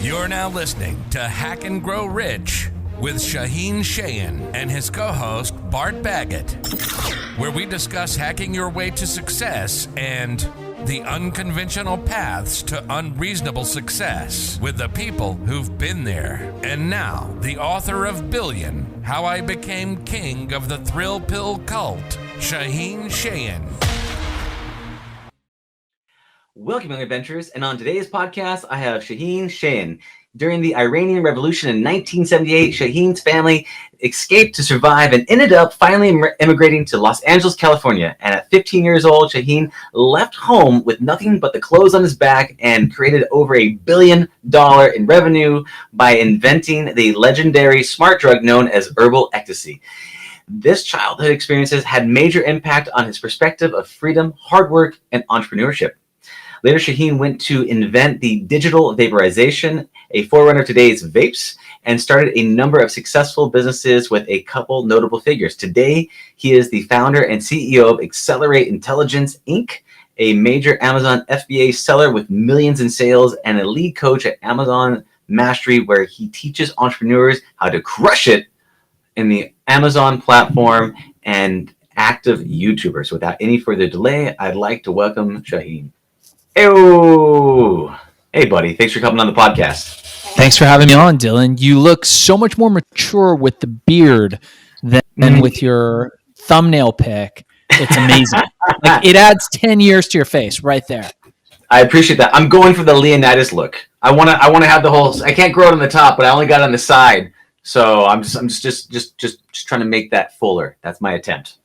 You're now listening to Hack and Grow Rich with Shaahin Cheyene and his co-host Bart Baggett, where we discuss hacking your way to success and the unconventional paths to unreasonable success with the people who've been there. And now, the author of Billion, How I Became King of the Thrill Pill Cult, Shaahin Cheyene. Welcome, young adventurers, and on today's podcast, I have Shaahin Cheyene. During the Iranian Revolution in 1978, Shaahin's family escaped to survive and ended up finally immigrating to Los Angeles, California. And at 15 years old, Shaahin left home with nothing but the clothes on his back and created over $1 billion in revenue by inventing the legendary smart drug known as Herbal Ecstasy. This childhood experiences had major impact on his perspective of freedom, hard work, and entrepreneurship. Later, Shaahin went to invent the Digital Vaporization, a forerunner of today's vapes, and started a number of successful businesses with a couple notable figures. Today, he is the founder and CEO of Accelerate Intelligence, Inc., a major Amazon FBA seller with millions in sales, and a lead coach at Amazon Mastery, where he teaches entrepreneurs how to crush it in the Amazon platform and active YouTubers. Without any further delay, I'd like to welcome Shaahin. Hey, buddy. Thanks for coming on the podcast. Thanks for having me on, Dylan. You look so much more mature with the beard than with your thumbnail pic. It's amazing. Like, it adds 10 years to your face right there. I appreciate that. I'm going for the Leonidas look. I want to have the whole. I can't grow it on the top, but I only got it on the side. So I'm just trying to make that fuller. That's my attempt.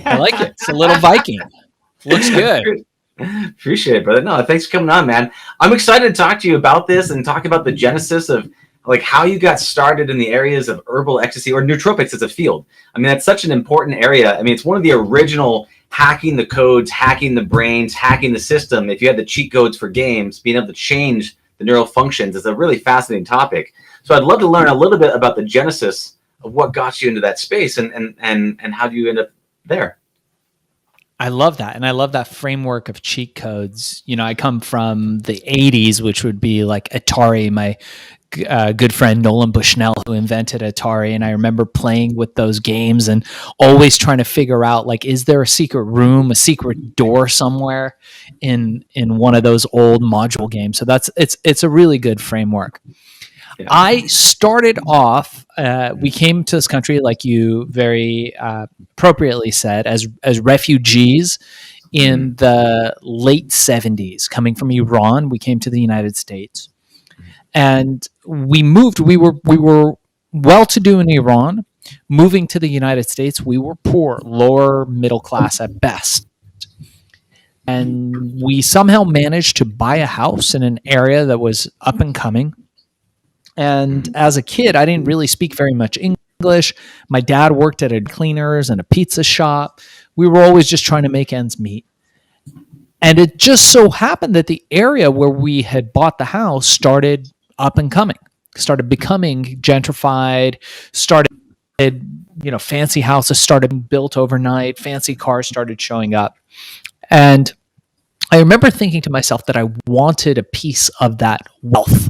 I like it. It's a little Viking. Looks good. Appreciate it, brother. No, thanks for coming on, man. I'm excited to talk to you about this and talk about the genesis of like how you got started in the areas of herbal ecstasy or nootropics as a field. I mean, that's such an important area. I mean, it's one of the original hacking the codes, hacking the brains, hacking the system. If you had the cheat codes for games, being able to change the neural functions is a really fascinating topic. So I'd love to learn a little bit about the genesis of what got you into that space and how do you end up there? I love that. And I love that framework of cheat codes. You know, I come from the 80s, which would be like Atari, my good friend Nolan Bushnell, who invented Atari. And I remember playing with those games and always trying to figure out, like, is there a secret room, a secret door somewhere in one of those old module games? So it's a really good framework. Yeah. I started off, we came to this country, like you very appropriately said, as refugees in the late 70s. Coming from Iran, we came to the United States. And we moved, we were well-to-do in Iran. Moving to the United States, we were poor, lower middle class at best. And we somehow managed to buy a house in an area that was up and coming. And as a kid, I didn't really speak very much English. My dad worked at a cleaners and a pizza shop. We were always just trying to make ends meet. And it just so happened that the area where we had bought the house started up and coming, started becoming gentrified, fancy houses started being built overnight, fancy cars started showing up. And I remember thinking to myself that I wanted a piece of that wealth.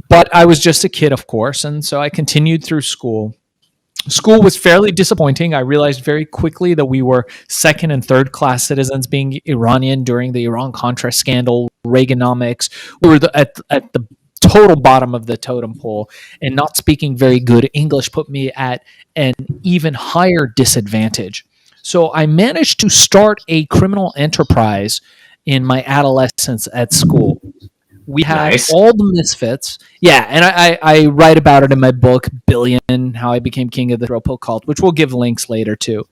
But I was just a kid, of course, and so I continued through school. School was fairly disappointing. I realized very quickly that we were second and third class citizens, being Iranian during the Iran-Contra scandal, Reaganomics. We were at the total bottom of the totem pole, and not speaking very good English put me at an even higher disadvantage. So I managed to start a criminal enterprise in my adolescence at school. We had all the misfits. Yeah, and I write about it in my book, Billion, How I Became King of the Thrill Pill Cult, which we'll give links later to.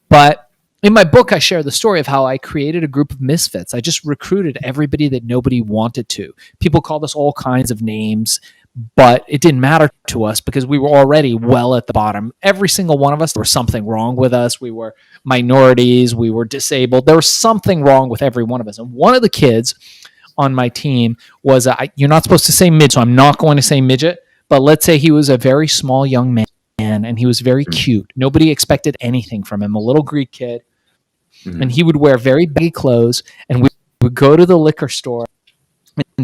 But in my book, I share the story of how I created a group of misfits. I just recruited everybody that nobody wanted to. People called us all kinds of names, but it didn't matter to us because we were already well at the bottom. Every single one of us, there was something wrong with us. We were minorities. We were disabled. There was something wrong with every one of us. And one of the kids on my team was, you're not supposed to say midget, so I'm not going to say midget, but let's say he was a very small young man and he was very cute. Nobody expected anything from him, a little Greek kid. And he would wear very baggy clothes, and we would go to the liquor store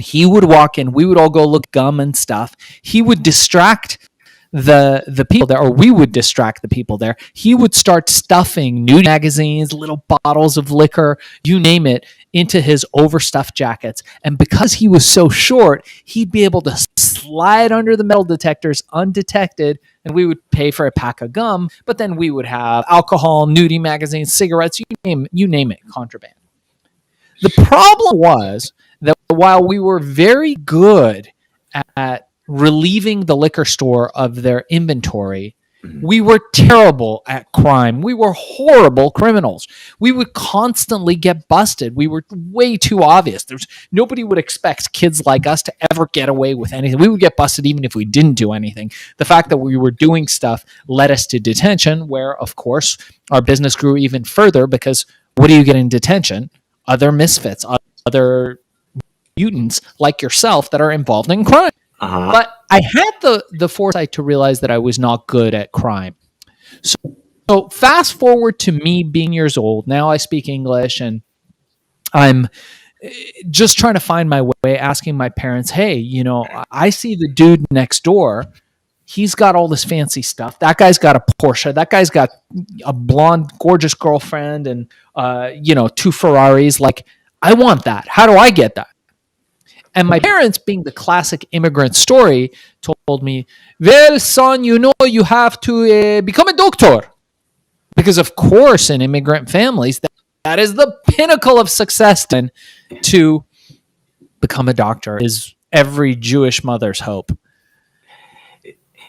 he would walk in, we would all go look gum and stuff. He would distract the people there, or we would distract the people there. He would start stuffing new magazines, little bottles of liquor, you name it, into his overstuffed jackets. And because he was so short, he'd be able to slide under the metal detectors undetected, and we would pay for a pack of gum, but then we would have alcohol, nudie magazines, cigarettes, you name it, contraband. The problem was that while we were very good at relieving the liquor store of their inventory, we were terrible at crime. We were horrible criminals. We would constantly get busted. We were way too obvious. Nobody would expect kids like us to ever get away with anything. We would get busted even if we didn't do anything. The fact that we were doing stuff led us to detention, where, of course, our business grew even further, because what do you get in detention? Other misfits, other mutants like yourself that are involved in crime. But I had the foresight to realize that I was not good at crime. So fast forward to me being years old. Now I speak English, and I'm just trying to find my way, asking my parents, hey, I see the dude next door. He's got all this fancy stuff. That guy's got a Porsche. That guy's got a blonde, gorgeous girlfriend and, 2 Ferraris. Like, I want that. How do I get that? And my parents, being the classic immigrant story, told me, well, son, you have to become a doctor. Because, of course, in immigrant families, that is the pinnacle of success. Then to become a doctor is every Jewish mother's hope.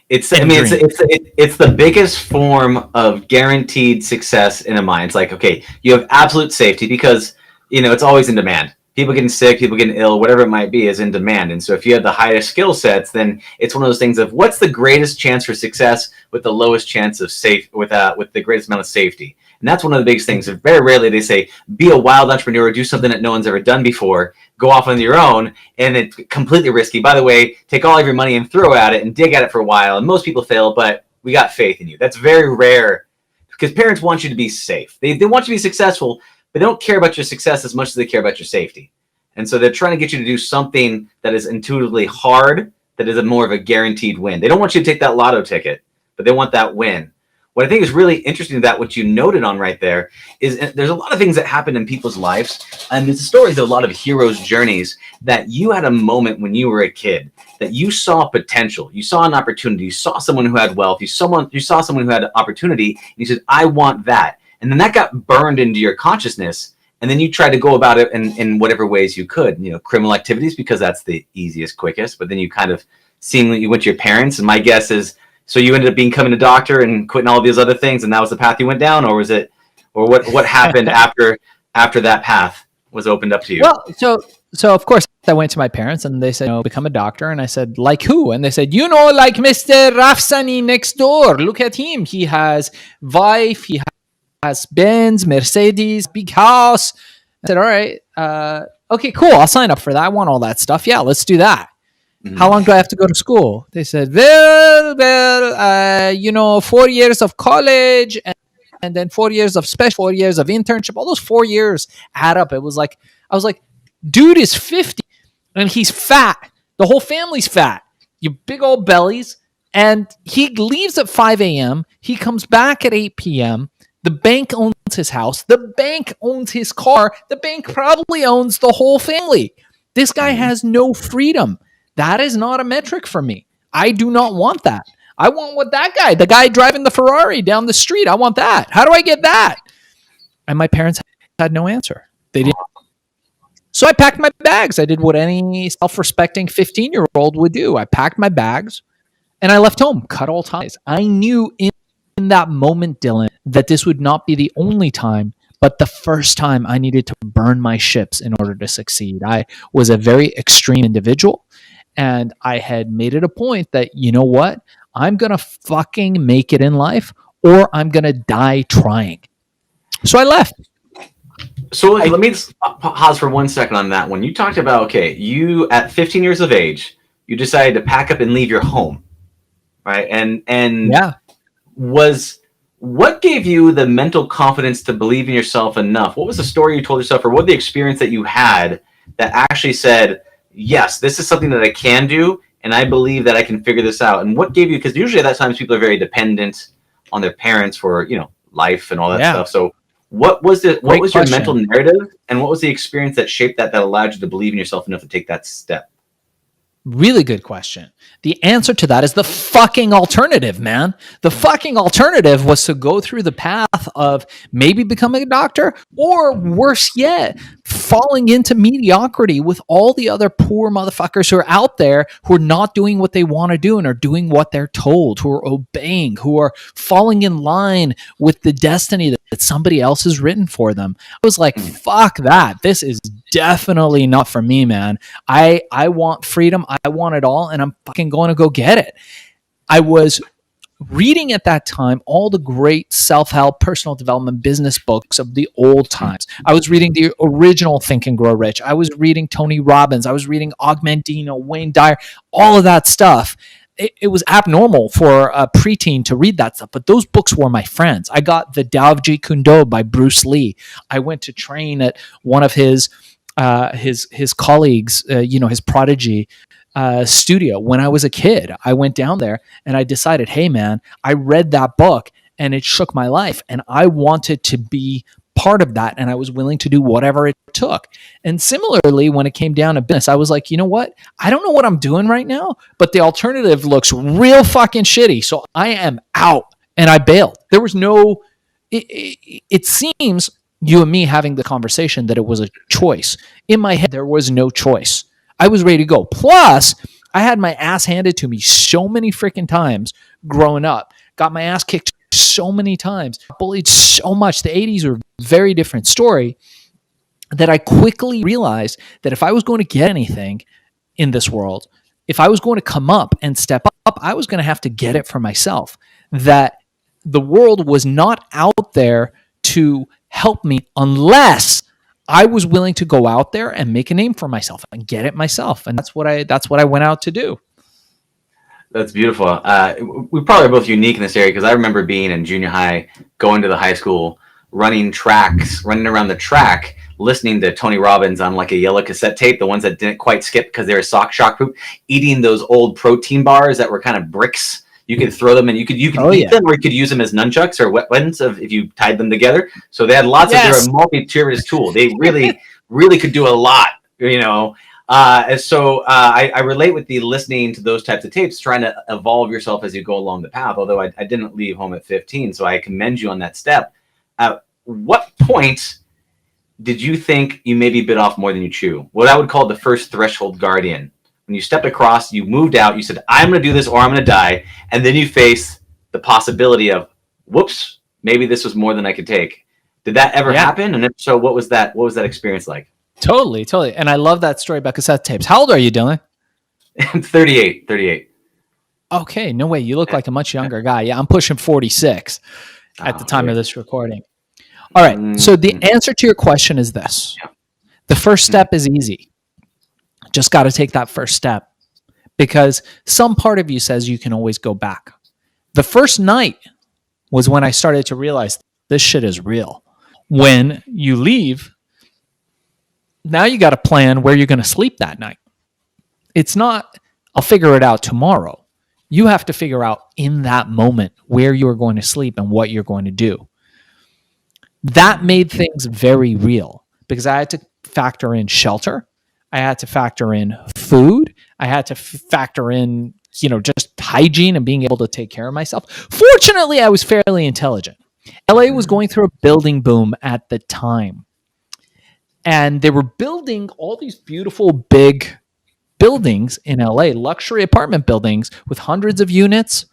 It's the biggest form of guaranteed success in a mind. It's like, okay, you have absolute safety because, it's always in demand. People getting sick, people getting ill, whatever it might be is in demand. And so if you have the highest skill sets, then it's one of those things of what's the greatest chance for success with the lowest chance of with the greatest amount of safety. And that's one of the biggest things. Very rarely they say, be a wild entrepreneur, do something that no one's ever done before, go off on your own, and it's completely risky. By the way, take all of your money and throw at it and dig at it for a while. And most people fail, but we got faith in you. That's very rare because parents want you to be safe. They want you to be successful, but they don't care about your success as much as they care about your safety. And so they're trying to get you to do something that is intuitively hard, that is more of a guaranteed win. They don't want you to take that lotto ticket, but they want that win. What I think is really interesting about what you noted on right there is there's a lot of things that happen in people's lives. And there's stories of a lot of heroes' journeys that you had a moment when you were a kid that you saw potential. You saw an opportunity. You saw someone who had wealth. You saw someone who had an opportunity. And you said, I want that. And then that got burned into your consciousness. And then you tried to go about it in whatever ways you could, criminal activities, because that's the easiest, quickest. But then you kind of seemingly you went to your parents. And my guess is, so you ended up becoming a doctor and quitting all these other things, and that was the path you went down, or was it, or what happened after that path was opened up to you? Well, so of course I went to my parents and they said, become a doctor. And I said, like who? And they said, like Mr. Rafsani next door. Look at him. He has wife. He has Benz, Mercedes, big house. I said, all right, okay, cool. I'll sign up for that. I want all that stuff. Yeah, let's do that. Mm-hmm. How long do I have to go to school? They said, 4 years of college and then 4 years of 4 years of internship. All those 4 years add up. I was like, dude is 50 and he's fat. The whole family's fat. You big old bellies. And he leaves at 5 a.m. He comes back at 8 p.m. The bank owns his house. The bank owns his car. The bank probably owns the whole family. This guy has no freedom. That is not a metric for me. I do not want that. I want what the guy driving the Ferrari down the street. I want that. How do I get that? And my parents had no answer. They didn't. So I packed my bags. I did what any self-respecting 15-year-old would do. I packed my bags and I left home, cut all ties. I knew in that moment, Dylan, that this would not be the only time, but the first time I needed to burn my ships in order to succeed. I was a very extreme individual. And I had made it a point that, I'm going to fucking make it in life or I'm going to die trying. So I left. So let me just pause for 1 second on that one. You talked about, you at 15 years of age, you decided to pack up and leave your home, right? And yeah. What gave you the mental confidence to believe in yourself enough? What was the story you told yourself or what the experience that you had that actually said, yes, this is something that I can do, and I believe that I can figure this out? And what gave you, because usually at that times people are very dependent on their parents for, life and all that stuff. So what was your mental narrative, and what was the experience that shaped that allowed you to believe in yourself enough to take that step? Really good question. The answer to that is the fucking alternative, man. The fucking alternative was to go through the path of maybe becoming a doctor, or worse yet, falling into mediocrity with all the other poor motherfuckers who are out there who are not doing what they want to do and are doing what they're told, who are obeying, who are falling in line with the destiny that somebody else has written for them. I was like, fuck that. This is definitely not for me, man. I want freedom. I want it all, and I'm fucking going to go get it. I was reading at that time all the great self-help, personal development, business books of the old times. I was reading the original Think and Grow Rich. I was reading Tony Robbins. I was reading Og Mandino, Wayne Dyer, all of that stuff. It was abnormal for a preteen to read that stuff, but those books were my friends. I got the Tao of Jeet Kune Do by Bruce Lee. I went to train at one of his colleagues, his prodigy studio when I was a kid. I went down there and I decided, hey man, I read that book and it shook my life, and I wanted to be part of that, and I was willing to do whatever it took. And similarly, when it came down to business, I was like, you know what? I don't know what I'm doing right now, but the alternative looks real fucking shitty. So I am out, and I bailed. There was no, it seems you and me having the conversation that it was a choice. In my head, there was no choice. I was ready to go. Plus, I had my ass handed to me so many freaking times growing up. Got my ass kicked so many times. Bullied so much. The 80s were a very different story, that I quickly realized that if I was going to get anything in this world, if I was going to come up and step up, I was going to have to get it for myself. That the world was not out there to help me unless I was willing to go out there and make a name for myself and get it myself. And that's what I went out to do. That's beautiful. We probably are both unique in this area, because I remember being in junior high, going to the high school, running around the track, listening to Tony Robbins on like a yellow cassette tape, the ones that didn't quite skip because they were shock proof, eating those old protein bars that were kind of bricks. You could throw them and you could eat them, or you could use them as nunchucks or weapons if you tied them together. So they had lots of, they were a multi-purpose tool. They really, really could do a lot, I relate with the listening to those types of tapes, trying to evolve yourself as you go along the path. Although I didn't leave home at 15, so I commend you on that step. At what point did you think you maybe bit off more than you chew? What I would call the first threshold guardian. When you stepped across, you moved out, you said, I'm going to do this or I'm going to die. And then you face the possibility of, whoops, maybe this was more than I could take. Did that ever happen? And if so, what was that experience like? Totally. And I love that story about cassette tapes. How old are you, Dylan? I'm 38. Okay, no way. You look like a much younger guy. Yeah, I'm pushing 46 at the time of this recording. All right, so the answer to your question is this. The first step is easy. Just got to take that first step, because some part of you says you can always go back. The first night was when I started to realize this shit is real. When you leave, now you got to plan where you're going to sleep that night. It's not, I'll figure it out tomorrow. You have to figure out in that moment where you're going to sleep and what you're going to do. That made things very real, because I had to factor in shelter. I had to factor in food. I had to factor in, just hygiene and being able to take care of myself. Fortunately, I was fairly intelligent. LA was going through a building boom at the time. And they were building all these beautiful big buildings in LA, luxury apartment buildings with hundreds of units,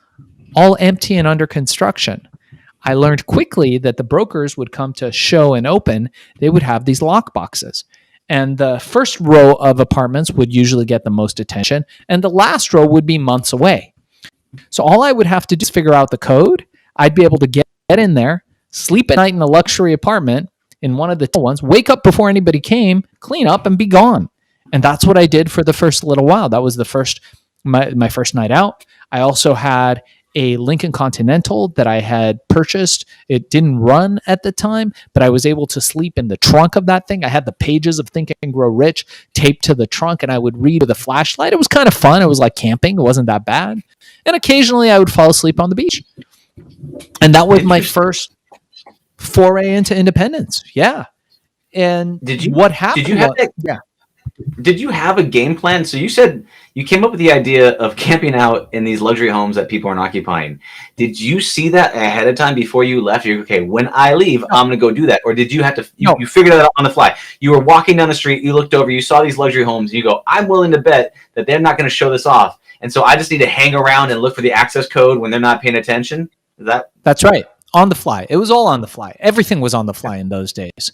all empty and under construction. I learned quickly that the brokers would come to show and open. They would have these lock boxes. And the first row of apartments would usually get the most attention, and the last row would be months away. So all I would have to do is figure out the code. I'd be able to get in there, sleep at night in a luxury apartment in one of the ones, wake up before anybody came, clean up, and be gone. And that's what I did for the first little while. That was my first night out. I also had a Lincoln Continental that I had purchased. It didn't run at the time, but I was able to sleep in the trunk of that thing. I had the pages of Think and Grow Rich taped to the trunk, and I would read with a flashlight. It was kind of fun. It was like camping. It wasn't that bad. And occasionally I would fall asleep on the beach. And that was my first foray into independence. Yeah. And what happened? Did you have a game plan? So you said you came up with the idea of camping out in these luxury homes that people aren't occupying. Did you see that ahead of time before you left? You're okay, when I leave, I'm going to go do that. Or did you have to, you figured it out on the fly? You were walking down the street, you looked over, you saw these luxury homes, and you go, I'm willing to bet that they're not going to show this off. And so I just need to hang around and look for the access code when they're not paying attention. That's right. On the fly. It was all on the fly. Everything was on the fly in those days.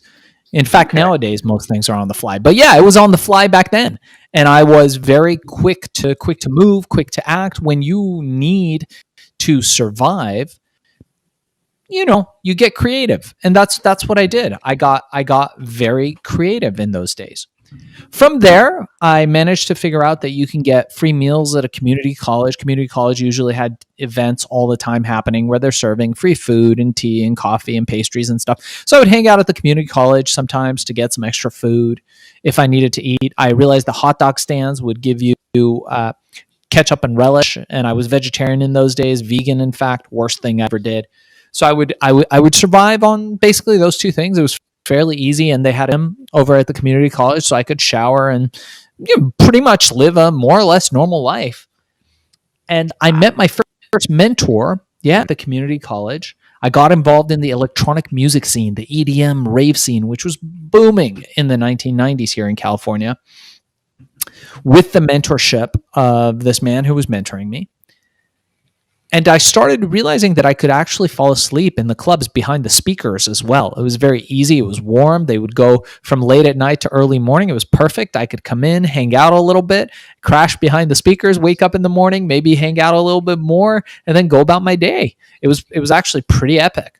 In fact, nowadays, most things are on the fly. But yeah, it was on the fly back then. And I was very quick to move, quick to act. When you need to survive, you get creative. And that's what I did. I got very creative in those days. From there, I managed to figure out that you can get free meals at a community college. Community college usually had events all the time happening where they're serving free food and tea and coffee and pastries and stuff. So I would hang out at the community college sometimes to get some extra food if I needed to eat. I realized the hot dog stands would give you ketchup and relish, and I was vegetarian in those days, vegan, in fact, worst thing I ever did. So I would survive on basically those two things. It was fairly easy, and they had him over at the community college, so I could shower and pretty much live a more or less normal life. And I met my first mentor, at the community college. I got involved in the electronic music scene, the EDM rave scene, which was booming in the 1990s here in California, with the mentorship of this man who was mentoring me. And I started realizing that I could actually fall asleep in the clubs behind the speakers as well. It was very easy. It was warm. They would go from late at night to early morning. It was perfect. I could come in, hang out a little bit, crash behind the speakers, wake up in the morning, maybe hang out a little bit more, and then go about my day. It was actually pretty epic.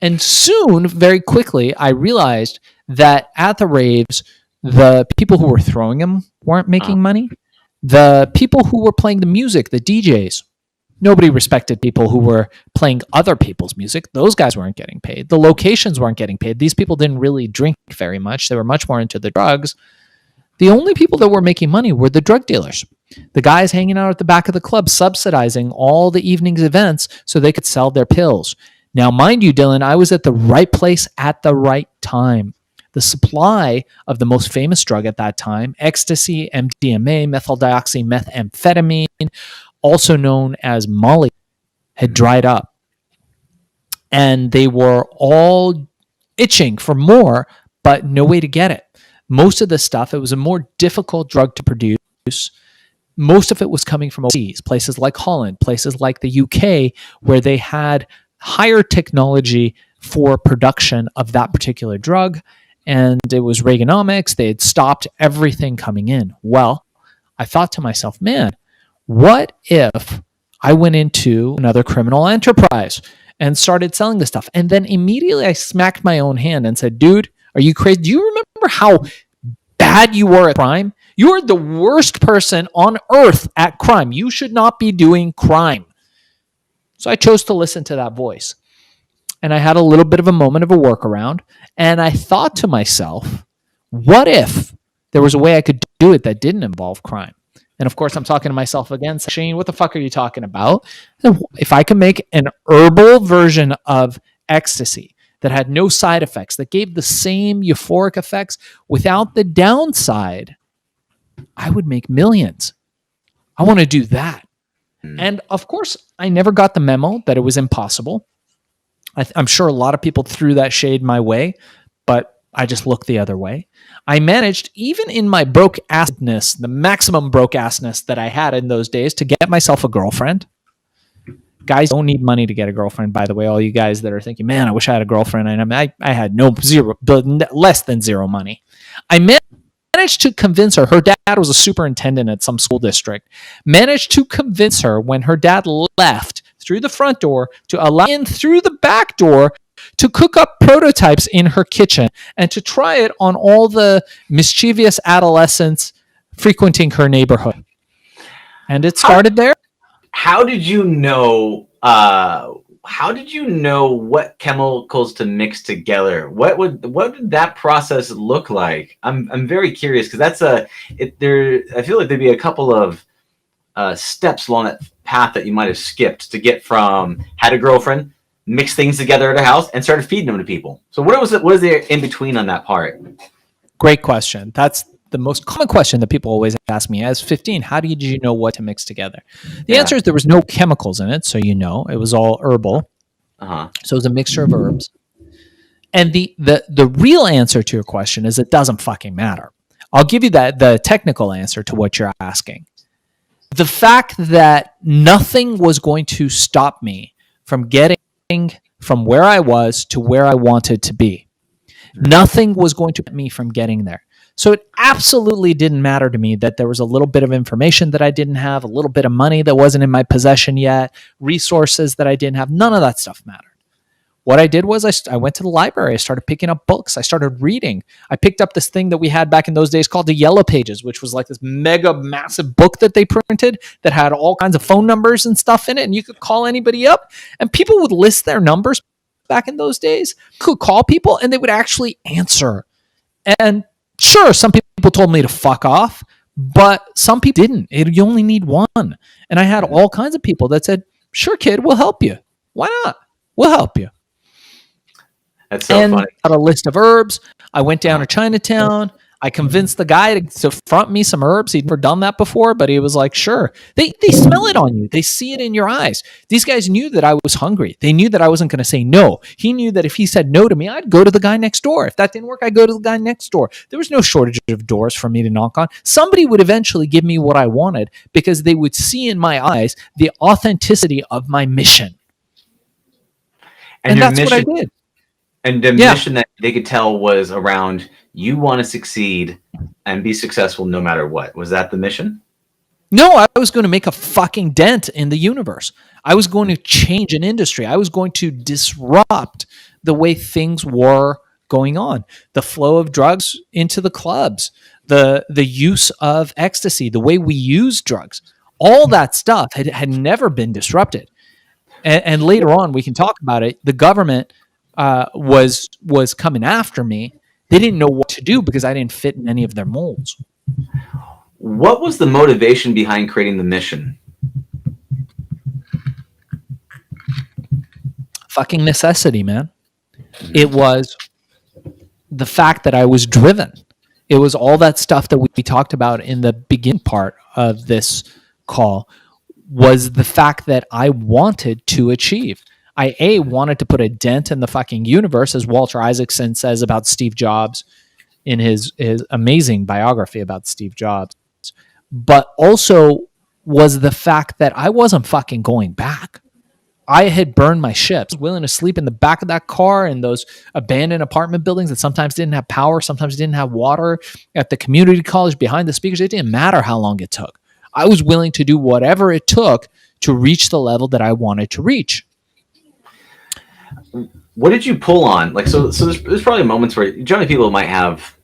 And soon, very quickly, I realized that at the raves, the people who were throwing them weren't making money. The people who were playing the music, the DJs, nobody respected people who were playing other people's music. Those guys weren't getting paid. The locations weren't getting paid. These people didn't really drink very much. They were much more into the drugs. The only people that were making money were the drug dealers. The guys hanging out at the back of the club, subsidizing all the evening's events so they could sell their pills. Now, mind you, Dylan, I was at the right place at the right time. The supply of the most famous drug at that time, ecstasy, MDMA, methyldioxymethamphetamine, also known as Molly, had dried up. And they were all itching for more, but no way to get it. Most of the stuff, it was a more difficult drug to produce. Most of it was coming from overseas, places like Holland, places like the UK, where they had higher technology for production of that particular drug. And it was Reaganomics. They had stopped everything coming in. Well, I thought to myself, man, what if I went into another criminal enterprise and started selling this stuff? And then immediately I smacked my own hand and said, dude, are you crazy? Do you remember how bad you were at crime? You are the worst person on earth at crime. You should not be doing crime. So I chose to listen to that voice. And I had a little bit of a moment of a workaround. And I thought to myself, what if there was a way I could do it that didn't involve crime? And of course, I'm talking to myself again, Shane, what the fuck are you talking about? If I can make an herbal version of ecstasy that had no side effects, that gave the same euphoric effects without the downside, I would make millions. I want to do that. And of course, I never got the memo that it was impossible. I'm sure a lot of people threw that shade my way, but I just looked the other way. I managed, even in my broke assness, the maximum broke assness that I had in those days, to get myself a girlfriend. Guys don't need money to get a girlfriend, by the way. All you guys that are thinking, man, I wish I had a girlfriend. And I had less than zero money. I managed to convince her. Her dad was a superintendent at some school district. Managed to convince her when her dad left through the front door to allow in through the back door to cook up prototypes in her kitchen and to try it on all the mischievous adolescents frequenting her neighborhood. And it started there. how did you know? How did you know what chemicals to mix together? What did that process look like? I'm very curious because that's I feel like there'd be a couple of steps along that path that you might have skipped to get from had a girlfriend, mix things together at a house, and started feeding them to people. So what was there in between on that part? Great question. That's the most common question that people always ask me. As 15, how did you know what to mix together? The answer is there was no chemicals in it, so it was all herbal. So it was a mixture of herbs. And the real answer to your question is it doesn't fucking matter. I'll give you the technical answer to what you're asking. The fact that nothing was going to stop me from getting from where I was to where I wanted to be. Nothing was going to prevent me from getting there. So it absolutely didn't matter to me that there was a little bit of information that I didn't have, a little bit of money that wasn't in my possession yet, resources that I didn't have. None of that stuff mattered. What I did was I went to the library. I started picking up books. I started reading. I picked up this thing that we had back in those days called the Yellow Pages, which was like this mega massive book that they printed that had all kinds of phone numbers and stuff in it. And you could call anybody up and people would list their numbers back in those days. Could call people and they would actually answer. And sure, some people told me to fuck off, but some people didn't. You only need one. And I had all kinds of people that said, sure, kid, we'll help you. Why not? We'll help you. That's so funny. Got a list of herbs. I went down to Chinatown. I convinced the guy to front me some herbs. He'd never done that before, but he was like, sure. They smell it on you. They see it in your eyes. These guys knew that I was hungry. They knew that I wasn't going to say no. He knew that if he said no to me, I'd go to the guy next door. If that didn't work, I'd go to the guy next door. There was no shortage of doors for me to knock on. Somebody would eventually give me what I wanted because they would see in my eyes the authenticity of my mission. And that's what I did. And the mission that they could tell was around you want to succeed and be successful no matter what. Was that the mission? No, I was going to make a fucking dent in the universe. I was going to change an industry. I was going to disrupt the way things were going on. The flow of drugs into the clubs, the use of ecstasy, the way we use drugs. All that stuff had never been disrupted. And later on, we can talk about it. The government was coming after me. They didn't know what to do because I didn't fit in any of their molds. What was the motivation behind creating the mission? Fucking necessity, man. It was the fact that I was driven. It was all that stuff that we talked about in the beginning part of this call was the fact that I wanted to achieve. I wanted to put a dent in the fucking universe, as Walter Isaacson says about Steve Jobs in his amazing biography about Steve Jobs, but also was the fact that I wasn't fucking going back. I had burned my ships, willing to sleep in the back of that car in those abandoned apartment buildings that sometimes didn't have power, sometimes didn't have water, at the community college behind the speakers. It didn't matter how long it took. I was willing to do whatever it took to reach the level that I wanted to reach. What did you pull on? Like, so there's probably moments where generally people might have,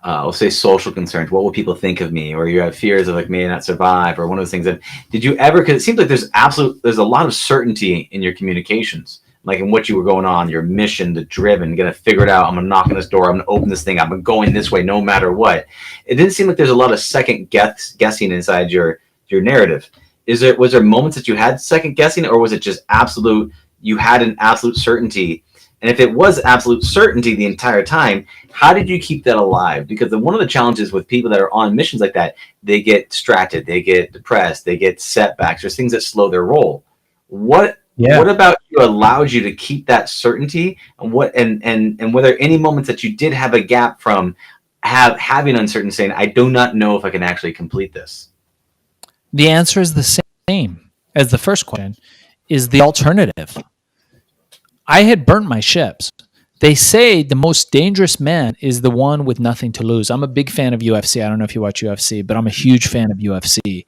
we'll say social concerns. What will people think of me? Or you have fears of like, may I not survive? Or one of those things that, did you ever, cause it seems like there's a lot of certainty in your communications, like in what you were going on, your mission, the driven, gonna figure it out. I'm gonna knock on this door. I'm gonna open this thing. I'm going this way, no matter what. It didn't seem like there's a lot of second guessing inside your narrative. Was there moments that you had second guessing, or was it just absolute? You had an absolute certainty. And if it was absolute certainty the entire time, how did you keep that alive? Because one of the challenges with people that are on missions like that, they get distracted, they get depressed, they get setbacks. There's things that slow their roll. What about you allowed you to keep that certainty? And were there any moments that you did have a gap from having uncertainty, saying, I do not know if I can actually complete this? The answer is the same as the first question, is the alternative. I had burnt my ships. They say the most dangerous man is the one with nothing to lose. I'm a big fan of UFC. I don't know if you watch UFC, but I'm a huge fan of UFC.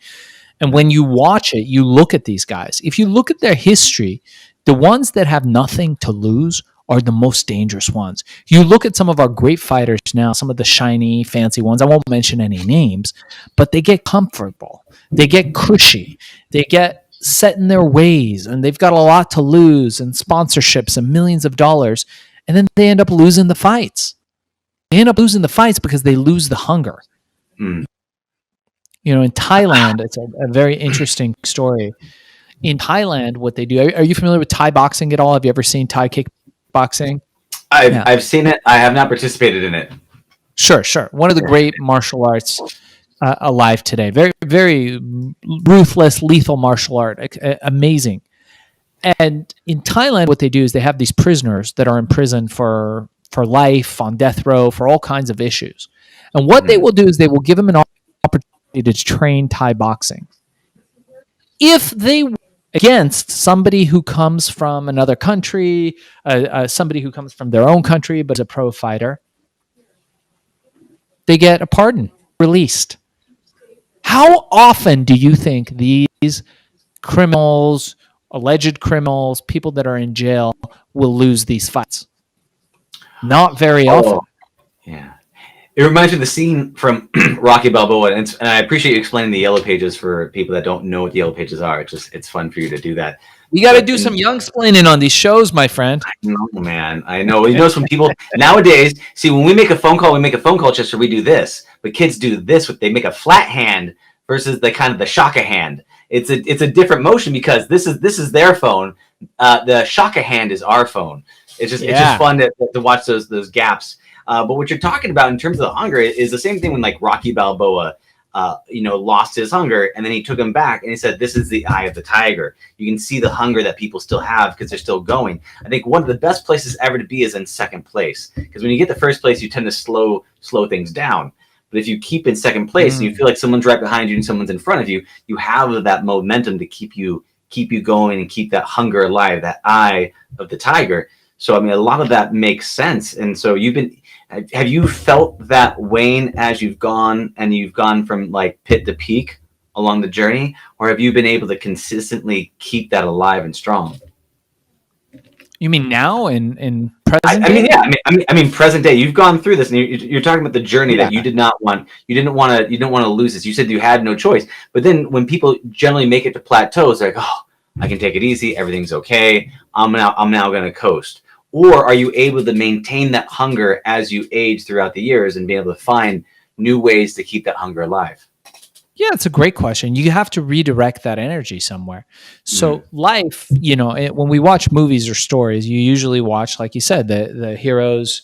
And when you watch it, you look at these guys. If you look at their history, the ones that have nothing to lose are the most dangerous ones. You look at some of our great fighters now, some of the shiny, fancy ones. I won't mention any names, but they get comfortable. They get cushy. They get set in their ways and they've got a lot to lose and sponsorships and millions of dollars. And then they end up losing the fights. They end up losing the fights because they lose the hunger. Mm. You know, in Thailand, it's a very interesting story. In Thailand, what they do, are you familiar with Thai boxing at all? Have you ever seen Thai kickboxing? I've seen it. I have not participated in it. Sure. One of the great martial arts alive today. Very, very ruthless, lethal martial art. Amazing. And in Thailand, what they do is they have these prisoners that are in prison for life, on death row, for all kinds of issues. And what they will do is they will give them an opportunity to train Thai boxing. If they against somebody who comes from another country, somebody who comes from their own country but is a pro fighter, they get a pardon, released. How often do you think these criminals, alleged criminals, people that are in jail will lose these fights? Not very often. Yeah. It reminds me of the scene from Rocky Balboa, and I appreciate you explaining the yellow pages for people that don't know what the yellow pages are. It's fun for you to do that. You got to do some young splaining on these shows, my friend. I know, man. I know. You know, some people nowadays, see, when we make a phone call, Chester, we do this. But kids do this. They make a flat hand versus the kind of the shaka hand. It's a different motion because this is their phone. The shaka hand is our phone. It's just fun to watch those gaps. But what you're talking about in terms of the hunger is the same thing when like Rocky Balboa, lost his hunger and then he took him back and he said, this is the eye of the tiger. You can see the hunger that people still have because they're still going. I think one of the best places ever to be is in second place, because when you get to first place, you tend to slow things down. But if you keep in second place and you feel like someone's right behind you and someone's in front of you, you have that momentum to keep you going and keep that hunger alive, that eye of the tiger. So, I mean, a lot of that makes sense. And so have you felt that wane as you've gone from like pit to peak along the journey, or have you been able to consistently keep that alive and strong? You mean now in present day? I mean present day. You've gone through this, and you're talking about the journey that you didn't want to lose this. You said you had no choice, but then when people generally make it to plateaus, they're like, oh, I can take it easy, everything's okay. I'm now going to coast. Or are you able to maintain that hunger as you age throughout the years and be able to find new ways to keep that hunger alive? Yeah, it's a great question. You have to redirect that energy somewhere. So life, when we watch movies or stories, you usually watch, like you said, the hero's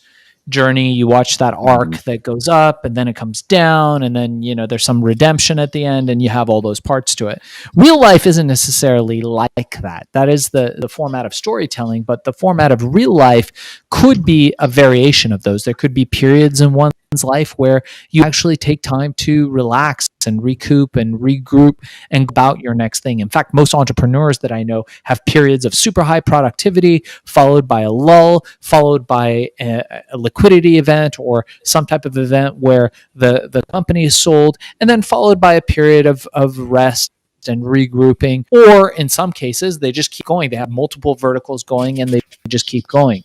journey. You watch that arc that goes up and then it comes down, and then there's some redemption at the end, and you have all those parts to it. Real life isn't necessarily like that. That is the format of storytelling, but the format of real life could be a variation of those. There could be periods in one's life where you actually take time to relax and recoup and regroup and go about your next thing. In fact, most entrepreneurs that I know have periods of super high productivity, followed by a lull, followed by a liquidity event or some type of event where the company is sold, and then followed by a period of rest and regrouping. Or in some cases, they just keep going. They have multiple verticals going and they just keep going.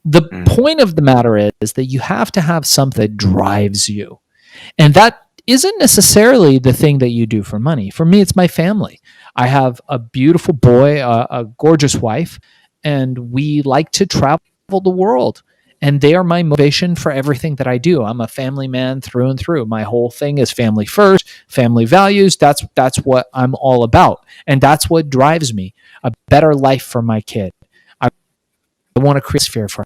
The point of the matter is that you have to have something that drives you. And that isn't necessarily the thing that you do for money. For me, it's my family. I have a beautiful boy, a gorgeous wife, and we like to travel the world. And they are my motivation for everything that I do. I'm a family man through and through. My whole thing is family first, family values. That's what I'm all about. And that's what drives me. A better life for my kid. I want to create a sphere for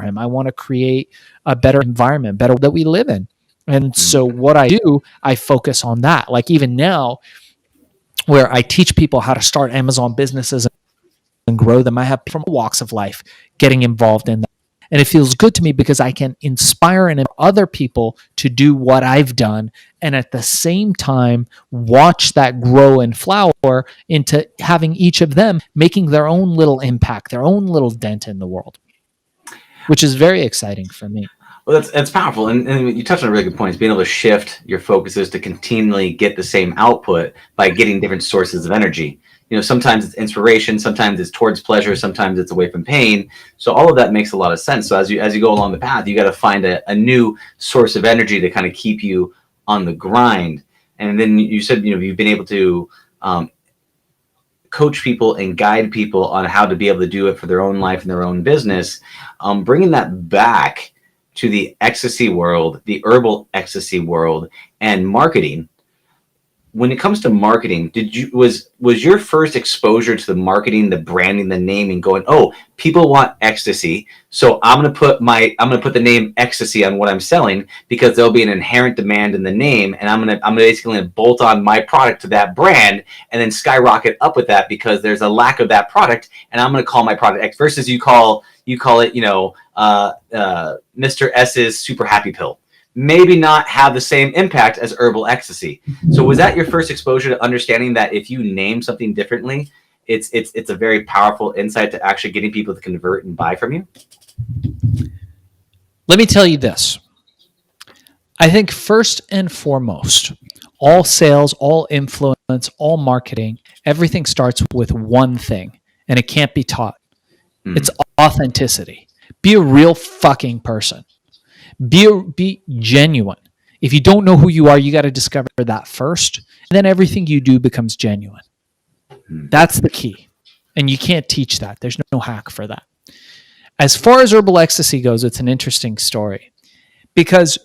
him. I want to create a better environment, better that we live in. And so what I do, I focus on that. Like even now, where I teach people how to start Amazon businesses and grow them, I have from walks of life getting involved in that. And it feels good to me because I can inspire and other people to do what I've done, and at the same time watch that grow and flower into having each of them making their own little impact, their own little dent in the world, which is very exciting for me. Well, that's powerful, and you touched on a really good point. Is being able to shift your focuses to continually get the same output by getting different sources of energy. Sometimes it's inspiration, sometimes it's towards pleasure, sometimes it's away from pain. So all of that makes a lot of sense. So as you go along the path, you got to find a new source of energy to kind of keep you on the grind. And then you said you've been able to coach people and guide people on how to be able to do it for their own life and their own business, bringing that back to the ecstasy world, the herbal ecstasy world, and marketing. When it comes to marketing, was your first exposure to the marketing, the branding, the naming, going, oh, people want ecstasy, so I'm gonna put the name ecstasy on what I'm selling because there'll be an inherent demand in the name, and I'm basically gonna bolt on my product to that brand and then skyrocket up with that because there's a lack of that product, and I'm gonna call my product X versus you call it, Mr. S's Super Happy Pill. Maybe not have the same impact as herbal ecstasy. So was that your first exposure to understanding that if you name something differently, it's a very powerful insight to actually getting people to convert and buy from you? Let me tell you this. I think first and foremost, all sales, all influence, all marketing, everything starts with one thing, and it can't be taught. It's authenticity. Be a real fucking person. Be genuine. If you don't know who you are, you got to discover that first. And then everything you do becomes genuine. That's the key. And you can't teach that. There's no hack for that. As far as herbal ecstasy goes, it's an interesting story. Because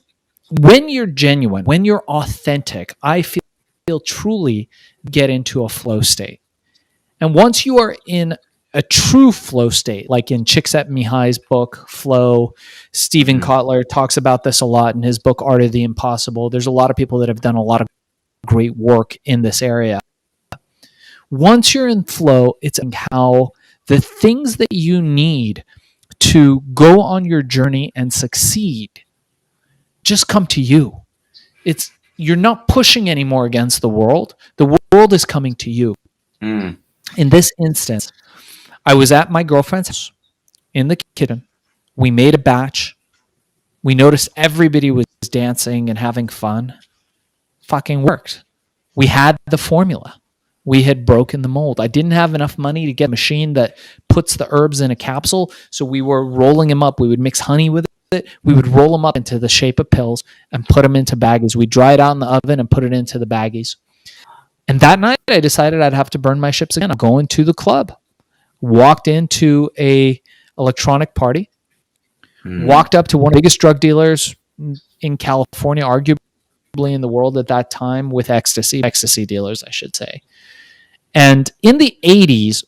when you're genuine, when you're authentic, I feel truly get into a flow state. And once you are in a true flow state, like in Csikszentmihalyi's book, Flow. Stephen Kotler talks about this a lot in his book, Art of the Impossible. There's a lot of people that have done a lot of great work in this area. Once you're in flow, it's how the things that you need to go on your journey and succeed just come to you. You're not pushing anymore against the world. The world is coming to you. In this instance, I was at my girlfriend's house in the kitchen. We made a batch. We noticed everybody was dancing and having fun. Fucking worked. We had the formula. We had broken the mold. I didn't have enough money to get a machine that puts the herbs in a capsule, so we were rolling them up. We would mix honey with it. We would roll them up into the shape of pills and put them into baggies. We dry it out in the oven and put it into the baggies. And that night, I decided I'd have to burn my ships again. I'm going to the club. Walked into a electronic party, walked up to one of the biggest drug dealers in California, arguably in the world at that time, with ecstasy dealers, I should say. And in the 80s,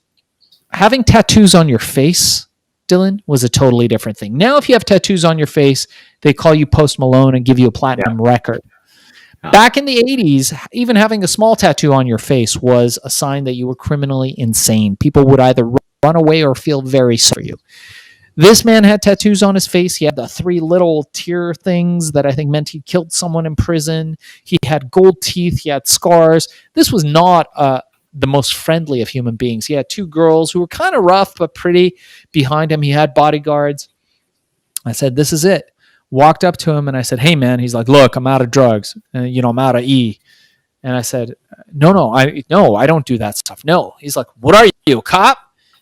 having tattoos on your face, Dylan, was a totally different thing. Now, if you have tattoos on your face, they call you Post Malone and give you a platinum record. Back in the 80s, even having a small tattoo on your face was a sign that you were criminally insane. People would either run away or feel very sorry for you. This man had tattoos on his face. He had the 3 little tear things that I think meant he killed someone in prison. He had gold teeth. He had scars. This was not the most friendly of human beings. He had 2 girls who were kind of rough but pretty behind him. He had bodyguards. I said, this is it. Walked up to him and I said, hey, man. He's like, look, I'm out of drugs. I'm out of E. And I said, no, I don't do that stuff. No. He's like, what are you, a cop?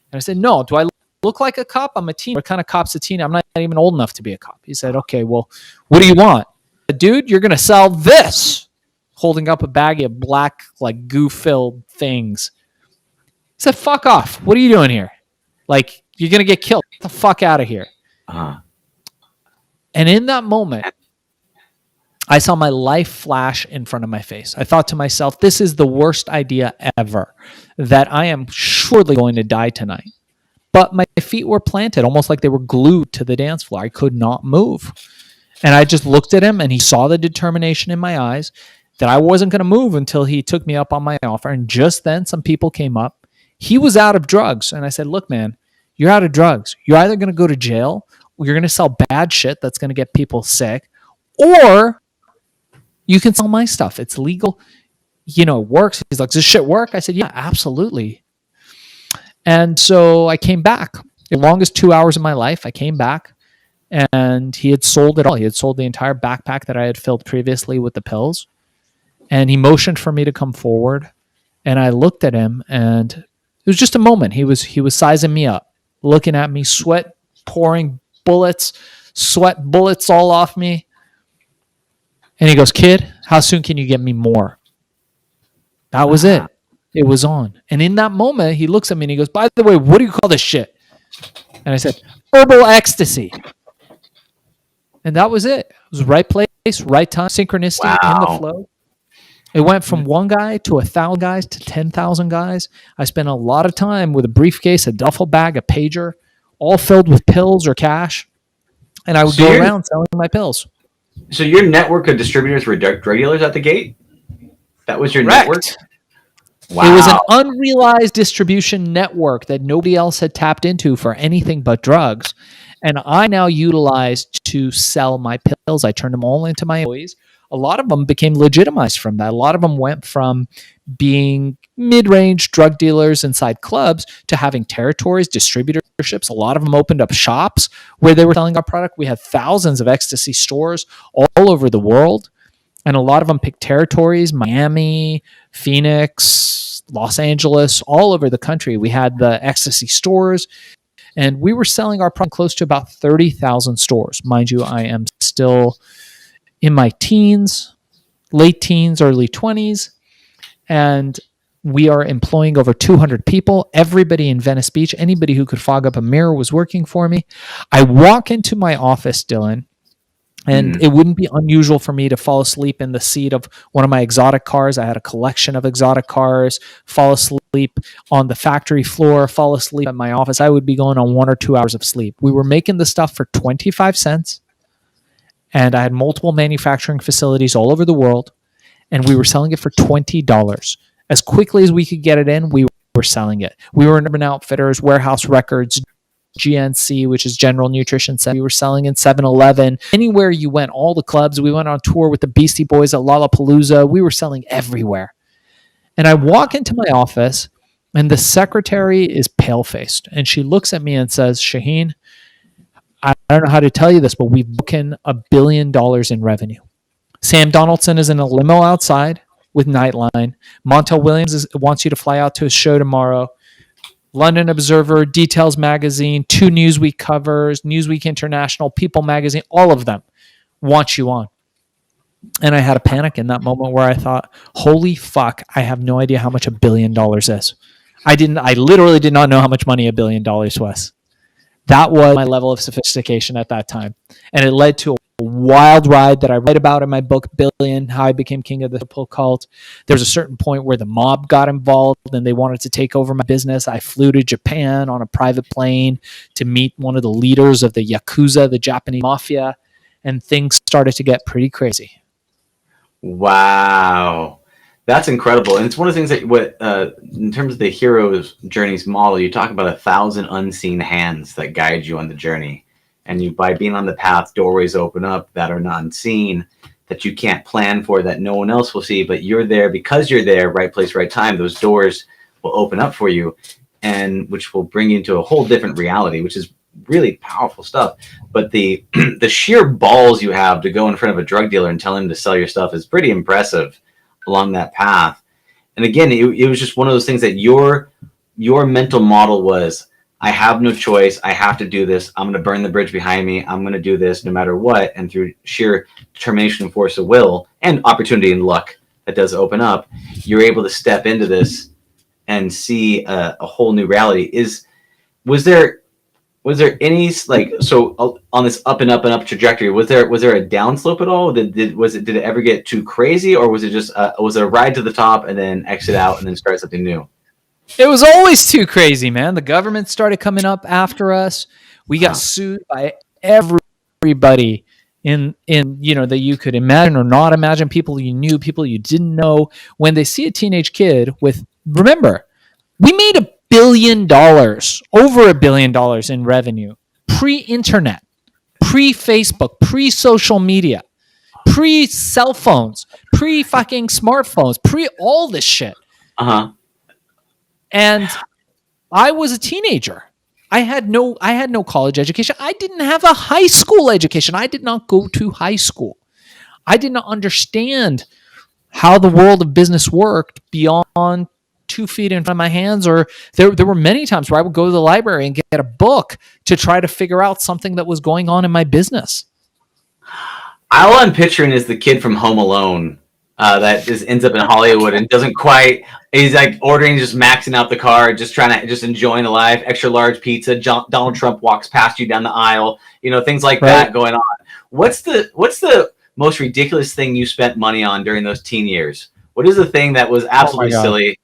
And I said, no. Do I look like a cop? I'm a teen. What kind of cop's a teen? I'm not even old enough to be a cop. He said, okay, well, what do you want? I said, dude, you're going to sell this. Holding up a baggie of black, like, goo-filled things. He said, fuck off. What are you doing here? Like, you're going to get killed. Get the fuck out of here. And in that moment, I saw my life flash in front of my face. I thought to myself, this is the worst idea ever, that I am surely going to die tonight. But my feet were planted, almost like they were glued to the dance floor. I could not move. And I just looked at him, and he saw the determination in my eyes that I wasn't going to move until he took me up on my offer. And just then, some people came up. He was out of drugs. And I said, look, man, you're out of drugs. You're either going to go to jail, or you're going to sell bad shit that's going to get people sick, or you can sell my stuff. It's legal. It works. He's like, does this shit work? I said, yeah, absolutely. And so I came back. The longest 2 hours of my life, I came back, and he had sold it all. He had sold the entire backpack that I had filled previously with the pills. And he motioned for me to come forward. And I looked at him, and it was just a moment. He was sizing me up, looking at me, sweat pouring sweat bullets all off me. And he goes, kid, how soon can you get me more? That was it. It was on. And in that moment, he looks at me and he goes, by the way, what do you call this shit? And I said, Herbal Ecstasy. And that was it. It was right place, right time, synchronicity in the flow. It went from one guy to 1,000 guys to 10,000 guys. I spent a lot of time with a briefcase, a duffel bag, a pager, all filled with pills or cash. And I would go around selling my pills. So your network of distributors were drug dealers at the gate? That was your network? Wow. It was an unrealized distribution network that nobody else had tapped into for anything but drugs. And I now utilized to sell my pills. I turned them all into my employees. A lot of them became legitimized from that. A lot of them went from being mid-range drug dealers inside clubs to having territories, distributorships. A lot of them opened up shops where they were selling our product. We had thousands of ecstasy stores all over the world. And a lot of them picked territories, Miami, Phoenix, Los Angeles, all over the country. We had the ecstasy stores, and we were selling our product close to about 30,000 stores. Mind you, I am still in my teens, late teens, early 20s, and we are employing over 200 people. Everybody in Venice Beach, anybody who could fog up a mirror was working for me. I walk into my office, Dylan, and it wouldn't be unusual for me to fall asleep in the seat of one of my exotic cars. I had a collection of exotic cars, fall asleep on the factory floor, fall asleep at my office. I would be going on 1 or 2 hours of sleep. We were making the stuff for 25 cents, and I had multiple manufacturing facilities all over the world, and we were selling it for $20. As quickly as we could get it in, we were selling it. We were in Urban Outfitters, Warehouse Records, GNC, which is General Nutrition Center. We were selling in 7-Eleven. Anywhere you went, all the clubs. We went on tour with the Beastie Boys at Lollapalooza. We were selling everywhere. And I walk into my office, and the secretary is pale-faced. And she looks at me and says, Shaahin, I don't know how to tell you this, but we've broken $1 billion in revenue. Sam Donaldson is in a limo outside with Nightline. Montel Williams wants you to fly out to his show tomorrow. London Observer, Details Magazine, 2 Newsweek covers, Newsweek International, People Magazine, all of them want you on. And I had a panic in that moment where I thought, holy fuck, I have no idea how much $1 billion is. I literally did not know how much money $1 billion was. That was my level of sophistication at that time. And it led to a wild ride that I write about in my book, Billion, How I Became King of the Pill Cult. There was a certain point where the mob got involved and they wanted to take over my business. I flew to Japan on a private plane to meet one of the leaders of the Yakuza, the Japanese mafia, and things started to get pretty crazy. Wow. That's incredible. And it's one of the things that in terms of the hero's journeys model, you talk about 1,000 unseen hands that guide you on the journey. And by being on the path, doorways open up that are not unseen, that you can't plan for, that no one else will see, but you're there because you're there, right place, right time. Those doors will open up for you, and which will bring you into a whole different reality, which is really powerful stuff. But the the sheer balls you have to go in front of a drug dealer and tell him to sell your stuff is pretty impressive along that path. And again, it was just one of those things that your mental model was, I have no choice. I have to do this. I'm going to burn the bridge behind me. I'm going to do this no matter what. And through sheer determination and force of will and opportunity and luck that does open up, you're able to step into this and see a whole new reality. Was there any, like, so on this up and up and up trajectory, was there a downslope at all? Did it ever get too crazy, or was it just was it a ride to the top and then exit out and then start something new? It was always too crazy, man. The government started coming up after us. We got sued by everybody in that you could imagine or not imagine, people you knew, people you didn't know. When they see a teenage kid remember, we made $1 billion, over $1 billion in revenue, pre-internet, pre-Facebook, pre-social media, pre-cell phones, pre-fucking smartphones, pre-all this shit. And I was a teenager. I had no college education. I didn't have a high school education. I did not go to high school. I did not understand how the world of business worked beyond 2 feet in front of my hands, or there were many times where I would go to the library and get a book to try to figure out something that was going on in my business. All I'm picturing is the kid from Home Alone that just ends up in Hollywood and doesn't quite He's like ordering, just maxing out the card, just trying to just enjoying the life. Extra large pizza. Donald Trump walks past you down the aisle. Things like that going on. What's the most ridiculous thing you spent money on during those teen years? What is the thing that was absolutely silly?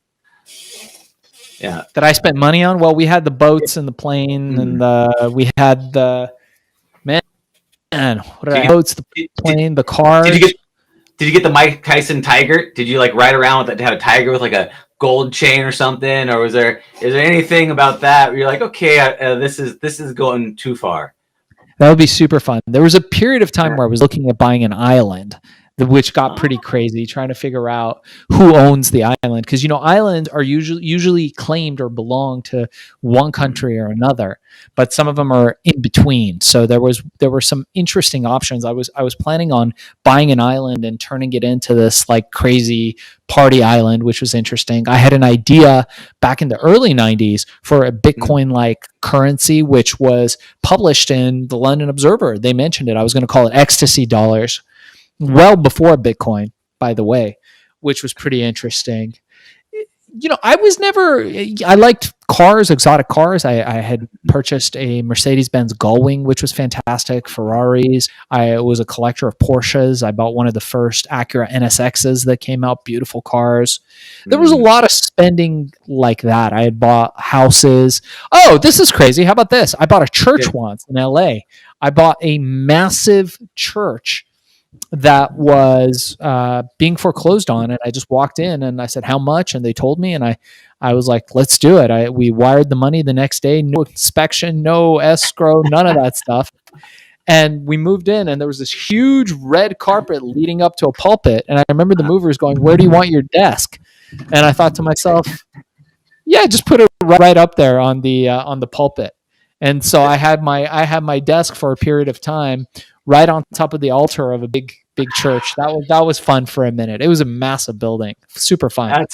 Yeah, that I spent money on. Well, we had the boats and the plane, and we had the boats, the plane, the cars. Did you get the Mike Tyson tiger? Did you like ride around with it to have a tiger with like a gold chain or something? Or is there anything about that where you're like, okay, this is going too far? That would be super fun. There was a period of time where I was looking at buying an island, which got pretty crazy, trying to figure out who owns the island. Because, islands are usually claimed or belong to one country or another, but some of them are in between. So there were some interesting options. I was planning on buying an island and turning it into this like crazy party island, which was interesting. I had an idea back in the early 90s for a Bitcoin-like currency, which was published in the London Observer. They mentioned it. I was going to call it ecstasy dollars. Well before Bitcoin, by the way, which was pretty interesting. I liked cars, exotic cars. I had purchased a Mercedes-Benz Gullwing, which was fantastic. Ferraris. I was a collector of Porsches. I bought one of the first Acura NSXs that came out, beautiful cars. There was a lot of spending like that. I had bought houses. Oh, this is crazy. How about this? I bought a church once in LA. I bought a massive church that was being foreclosed on, and I just walked in and I said, how much? And they told me, and I was like, let's do it. We wired the money the next day, no inspection, no escrow, none of that stuff. And we moved in, and there was this huge red carpet leading up to a pulpit. And I remember the movers going, where do you want your desk? And I thought to myself, yeah, just put it right up there on the pulpit. And so I had my desk for a period of time right on top of the altar of a big church. That was fun for a minute. It was a massive building, super fun.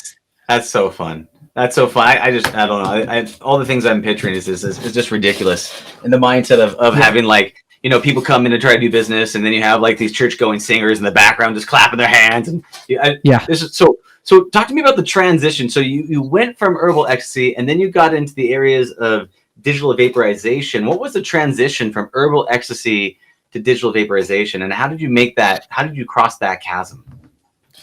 That's so fun. That's so fun. I don't know. All the things I'm picturing is just ridiculous. In the mindset of having like, people come in to try to do business, and then you have like these church going singers in the background just clapping their hands. And this is so talk to me about the transition. So you went from Herbal Ecstasy, and then you got into the areas of digital vaporization. What was the transition from Herbal Ecstasy to digital vaporization, and how did you make that? How did you cross that chasm?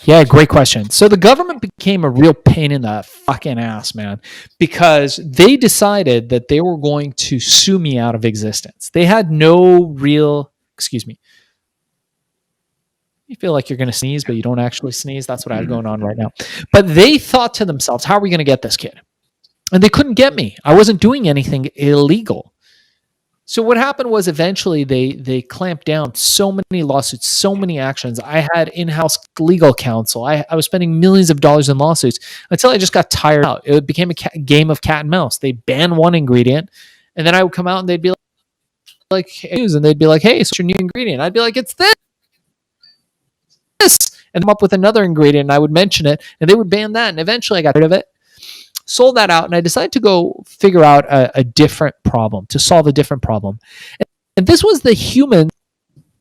Yeah, great question. So the government became a real pain in the fucking ass, man, because they decided that they were going to sue me out of existence. They had no real, excuse me. You feel like you're going to sneeze, but you don't actually sneeze. That's what I have going on right now. But they thought to themselves, how are we going to get this kid? And they couldn't get me. I wasn't doing anything illegal. So what happened was eventually they clamped down so many lawsuits, so many actions. I had in-house legal counsel. I was spending millions of dollars in lawsuits until I just got tired out. It became a game of cat and mouse. They banned one ingredient, and then I would come out and they'd be like, hey, and they'd be like, hey, so what's your new ingredient? I'd be like, it's this. And come up with another ingredient, and I would mention it, and they would ban that. And eventually I got rid of it. Sold that out, and I decided to go figure out a different problem, to solve a different problem. And this was the humans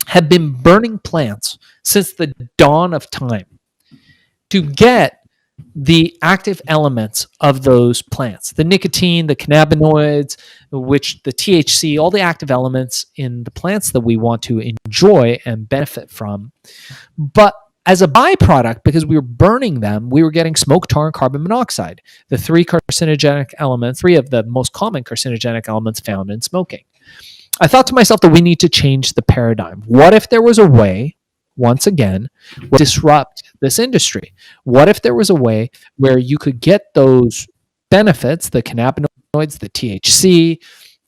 have been burning plants since the dawn of time to get the active elements of those plants, the nicotine, the cannabinoids, which the THC, all the active elements in the plants that we want to enjoy and benefit from. But as a byproduct, because we were burning them, we were getting smoke, tar, and carbon monoxide, the three of the most common carcinogenic elements found in smoking. I thought to myself that we need to change the paradigm. What if there was a way, once again, to disrupt this industry? What if there was a way where you could get those benefits, the cannabinoids, the THC,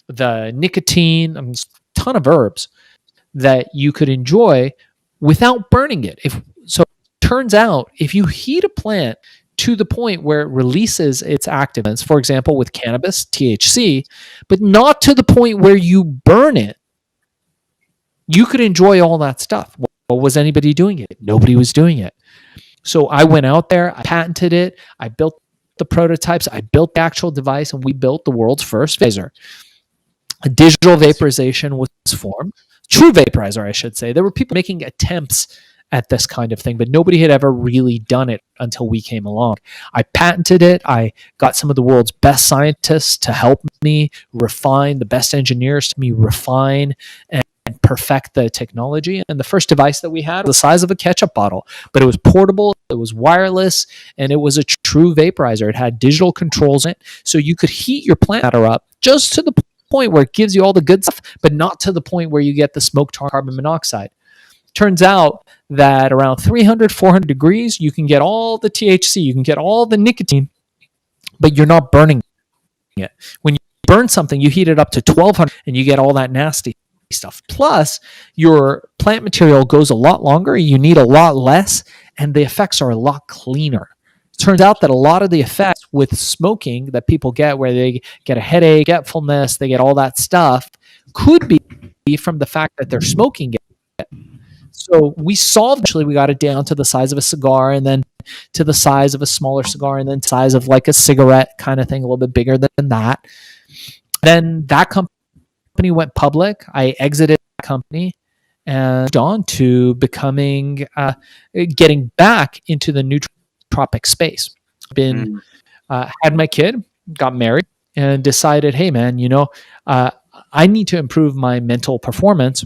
the nicotine, a ton of herbs that you could enjoy without burning it? Turns out, if you heat a plant to the point where it releases its activants, for example, with cannabis, THC, but not to the point where you burn it, you could enjoy all that stuff. Well, was anybody doing it? Nobody was doing it. So I went out there, I patented it, I built the prototypes, I built the actual device, and we built the world's first vaporizer. A digital vaporization was formed. True vaporizer, I should say. There were people making attempts at this kind of thing, but nobody had ever really done it until we came along. I patented it. I got some of the world's best scientists to help me refine, the best engineers to me refine and perfect the technology. And the first device that we had was the size of a ketchup bottle, but it was portable, it was wireless, and it was a true vaporizer. It had digital controls in it, so you could heat your plant matter up just to the point where it gives you all the good stuff, but not to the point where you get the smoke, tar, carbon monoxide. Turns out that around 300, 400 degrees, you can get all the THC, you can get all the nicotine, but you're not burning it. When you burn something, you heat it up to 1200 and you get all that nasty stuff. Plus, your plant material goes a lot longer, you need a lot less, and the effects are a lot cleaner. It turns out that a lot of the effects with smoking that people get, where they get a headache, forgetfulness, they get all that stuff, could be from the fact that they're smoking it. So we solved, actually, we got it down to the size of a cigar, and then to the size of a smaller cigar, and then size of like a cigarette kind of thing, a little bit bigger than that. Then that company went public. I exited that company and moved on to becoming, getting back into the nootropic space. Had my kid, got married, and decided, hey man, I need to improve my mental performance.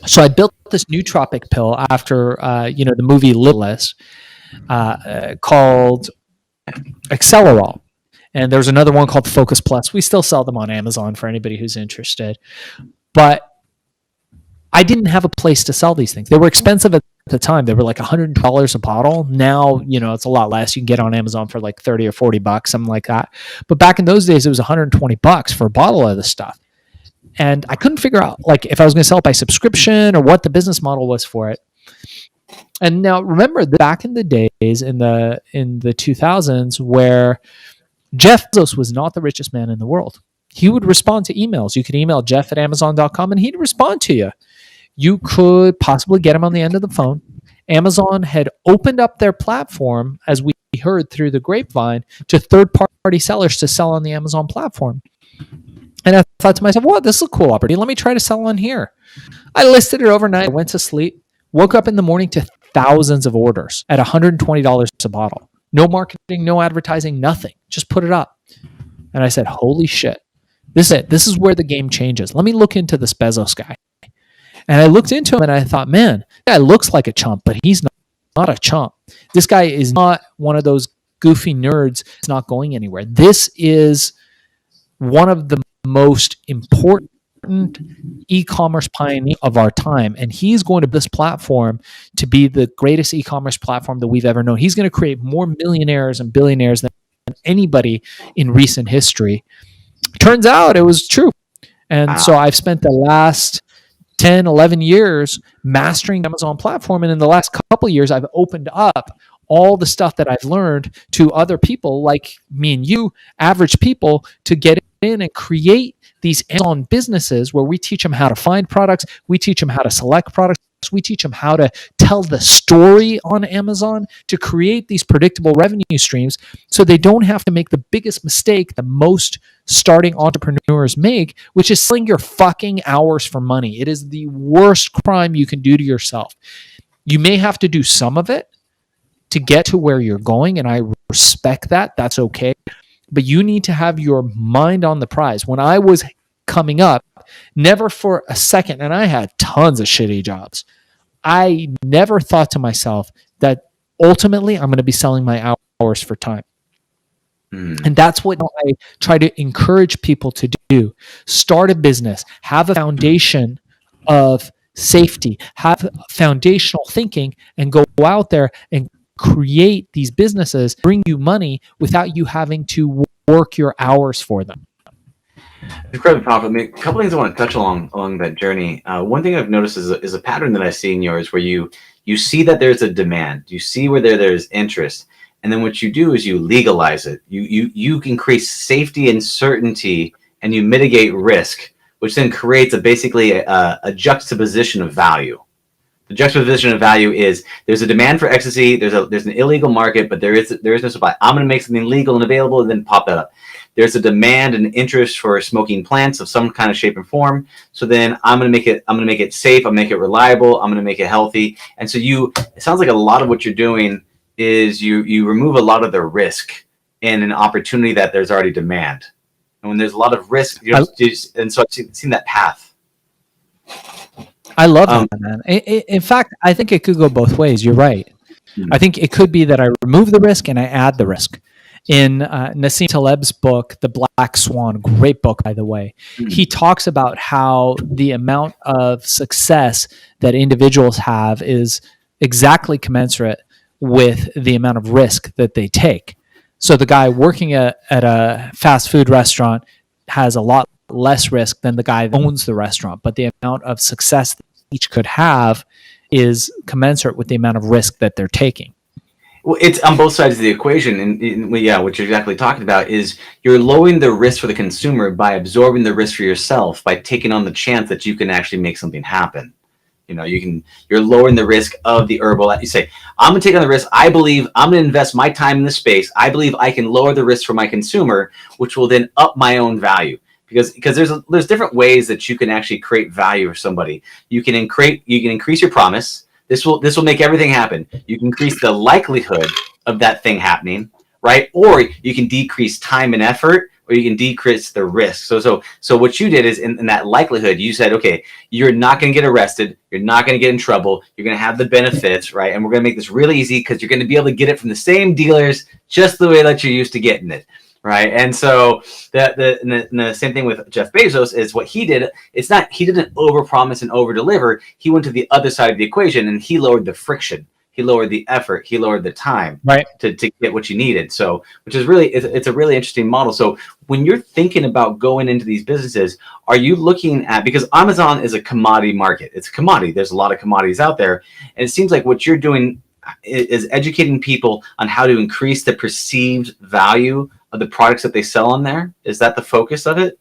So I built this nootropic pill after, the movie Limitless, called Accelerol. And there's another one called Focus Plus. We still sell them on Amazon for anybody who's interested. But I didn't have a place to sell these things. They were expensive at the time. They were like $100 a bottle. Now, it's a lot less. You can get on Amazon for like 30 or 40 bucks, something like that. But back in those days, it was 120 bucks for a bottle of this stuff. And I couldn't figure out like if I was going to sell it by subscription or what the business model was for it. And now remember that back in the days in the 2000s where Jeff Bezos was not the richest man in the world. He would respond to emails. You could email Jeff at Amazon.com and he'd respond to you. You could possibly get him on the end of the phone. Amazon had opened up their platform, as we heard through the grapevine, to third-party sellers to sell on the Amazon platform. And I thought to myself, this is a cool opportunity. Let me try to sell on here. I listed it overnight. I went to sleep, woke up in the morning to thousands of orders at $120 a bottle. No marketing, no advertising, nothing. Just put it up. And I said, holy shit. This is it. This is where the game changes. Let me look into this Bezos guy. And I looked into him and I thought, man, that guy looks like a chump, but he's not a chump. This guy is not one of those goofy nerds. It's not going anywhere. This is one of the most important e-commerce pioneer of our time, and he's going to this platform to be the greatest e-commerce platform that we've ever known. He's going to create more millionaires and billionaires than anybody in recent history. Turns out it was true. And so I've spent the last 10, 11 years mastering the Amazon platform, and in the last couple of years I've opened up all the stuff that I've learned to other people like me and you, average people, to get in and create these Amazon businesses where we teach them how to find products, we teach them how to select products, we teach them how to tell the story on Amazon to create these predictable revenue streams so they don't have to make the biggest mistake that most starting entrepreneurs make, which is selling your fucking hours for money. It is the worst crime you can do to yourself. You may have to do some of it to get to where you're going, and I respect that. That's okay. But you need to have your mind on the prize. When I was coming up, never for a second, and I had tons of shitty jobs, I never thought to myself that ultimately I'm going to be selling my hours for time. And that's what I try to encourage people to do. Start a business, have a foundation of safety, have foundational thinking, and go out there and create these businesses, bring you money without you having to work your hours for them. Incredibly powerful. I mean, a couple things I want to touch along that journey. One thing I've noticed is a pattern that I see in yours where you see that there's a demand, you see where there's interest, and then what you do is you legalize it. You increase safety and certainty, and you mitigate risk, which then creates basically a juxtaposition of value. The juxtaposition of value is there's a demand for ecstasy, there's an illegal market, but there is no supply. I'm going to make something legal and available and then pop that up. There's a demand and interest for smoking plants of some kind of shape and form. So then I'm going to make it safe, I'm going to make it reliable, I'm going to make it healthy. And so it sounds like a lot of what you're doing is you remove a lot of the risk in an opportunity that there's already demand. And when there's a lot of risk, and so I've seen that path. I love that, man. In fact, I think it could go both ways. You're right. I think it could be that I remove the risk and I add the risk. In Nassim Taleb's book, The Black Swan, great book, by the way, he talks about how the amount of success that individuals have is exactly commensurate with the amount of risk that they take. So the guy working at a fast food restaurant has a lot less risk than the guy that owns the restaurant, but the amount of success that each could have is commensurate with the amount of risk that they're taking. Well, it's on both sides of the equation, and what you're exactly talking about is you're lowering the risk for the consumer by absorbing the risk for yourself, by taking on the chance that you can actually make something happen. You're lowering the risk of the herbal. You say, I'm going to take on the risk. I believe I'm going to invest my time in this space. I believe I can lower the risk for my consumer, which will then up my own value. Because there's different ways that you can actually create value for somebody. You can increase your promise. This will make everything happen. You can increase the likelihood of that thing happening, right? Or you can decrease time and effort, or you can decrease the risk. So what you did is in that likelihood, you said, okay, you're not going to get arrested. You're not going to get in trouble. You're going to have the benefits, right? And we're going to make this really easy because you're going to be able to get it from the same dealers just the way that you're used to getting it. Right. And so the same thing with Jeff Bezos is what he did. He didn't overpromise and overdeliver. He went to the other side of the equation and he lowered the friction. He lowered the effort. He lowered the time, right, to get what you needed. So, which is really, it's a really interesting model. So when you're thinking about going into these businesses, are you looking at, because Amazon is a commodity market. It's a commodity. There's a lot of commodities out there. And it seems like what you're doing is educating people on how to increase the perceived value of the products that they sell on there. Is that the focus of it?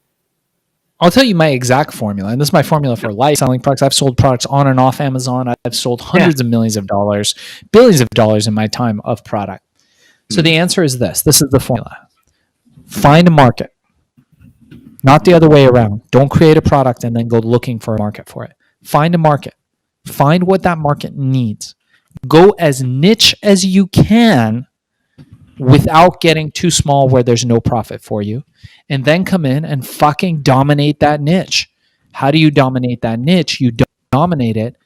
I'll tell you my exact formula, and this is my formula for life selling products. I've sold products on and off Amazon. I've sold hundreds of millions of dollars, billions of dollars in my time of product. So the answer is this. This is the formula. Find a market, not the other way around. Don't create a product and then go looking for a market for it. Find a market. Find what that market needs. Go as niche as you can without getting too small where there's no profit for you, and then come in and fucking dominate that niche. How do you dominate that niche? You dominate it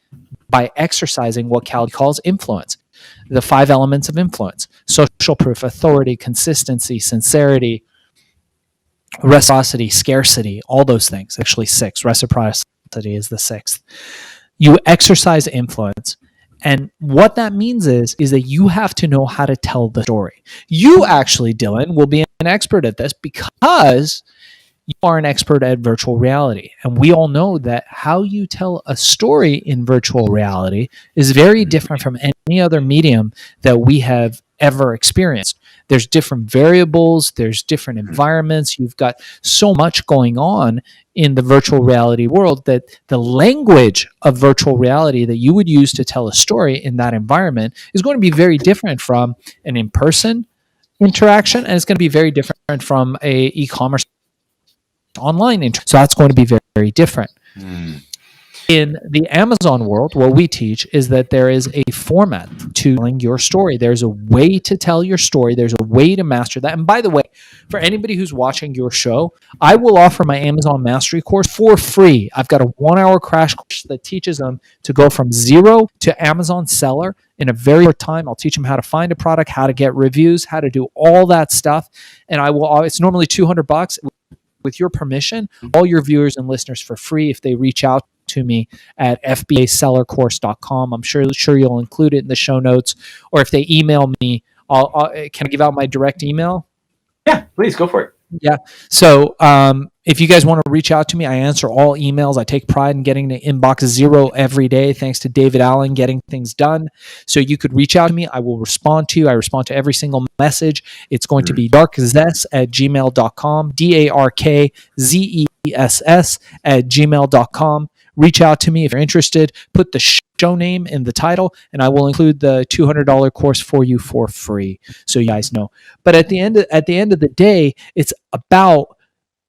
by exercising what Cal calls influence, the 5 elements of influence: social proof, authority, consistency, sincerity, reciprocity, scarcity, all those things. Actually 6. Reciprocity is the 6th. You exercise influence. And what that means is that you have to know how to tell the story. You actually, Dylan, will be an expert at this because you are an expert at virtual reality. And we all know that how you tell a story in virtual reality is very different from any other medium that we have ever experienced. There's different variables, there's different environments. You've got so much going on in the virtual reality world that the language of virtual reality that you would use to tell a story in that environment is going to be very different from an in-person interaction, and it's going to be very different from a e-commerce online interaction. So that's going to be very, very different. In the Amazon world, what we teach is that there is a format to telling your story. There's a way to tell your story. There's a way to master that. And by the way, for anybody who's watching your show, I will offer my Amazon Mastery course for free. I've got a 1-hour crash course that teaches them to go from zero to Amazon seller in a very short time. I'll teach them how to find a product, how to get reviews, how to do all that stuff. And it's normally $200. With your permission, all your viewers and listeners for free if they reach out to me at fbasellercourse.com. I'm sure you'll include it in the show notes, or if they email me, can I give out my direct email? Yeah, please go for it. Yeah. So if you guys want to reach out to me, I answer all emails. I take pride in getting the inbox 0 every day, thanks to David Allen getting things done. So you could reach out to me. I will respond to you. I respond to every single message. It's going to be darkzess@gmail.com, DARKZESS @gmail.com. Reach out to me if you're interested. Put the show name in the title, and I will include the $200 course for you for free, so you guys know. But at the end of the day, it's about,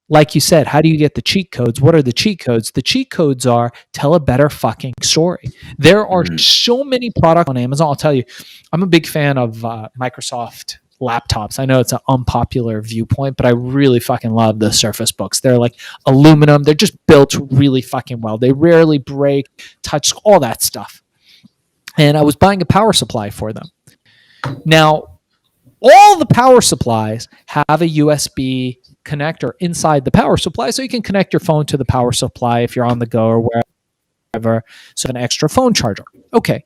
like you said, how do you get the cheat codes? What are the cheat codes? The cheat codes are tell a better fucking story. There are so many products on Amazon. I'll tell you, I'm a big fan of Microsoft laptops. I know it's an unpopular viewpoint, but I really fucking love the Surface Books. They're like aluminum. They're just built really fucking well. They rarely break, touch, all that stuff. And I was buying a power supply for them. Now, all the power supplies have a USB connector inside the power supply, so you can connect your phone to the power supply if you're on the go or wherever. So an extra phone charger. Okay.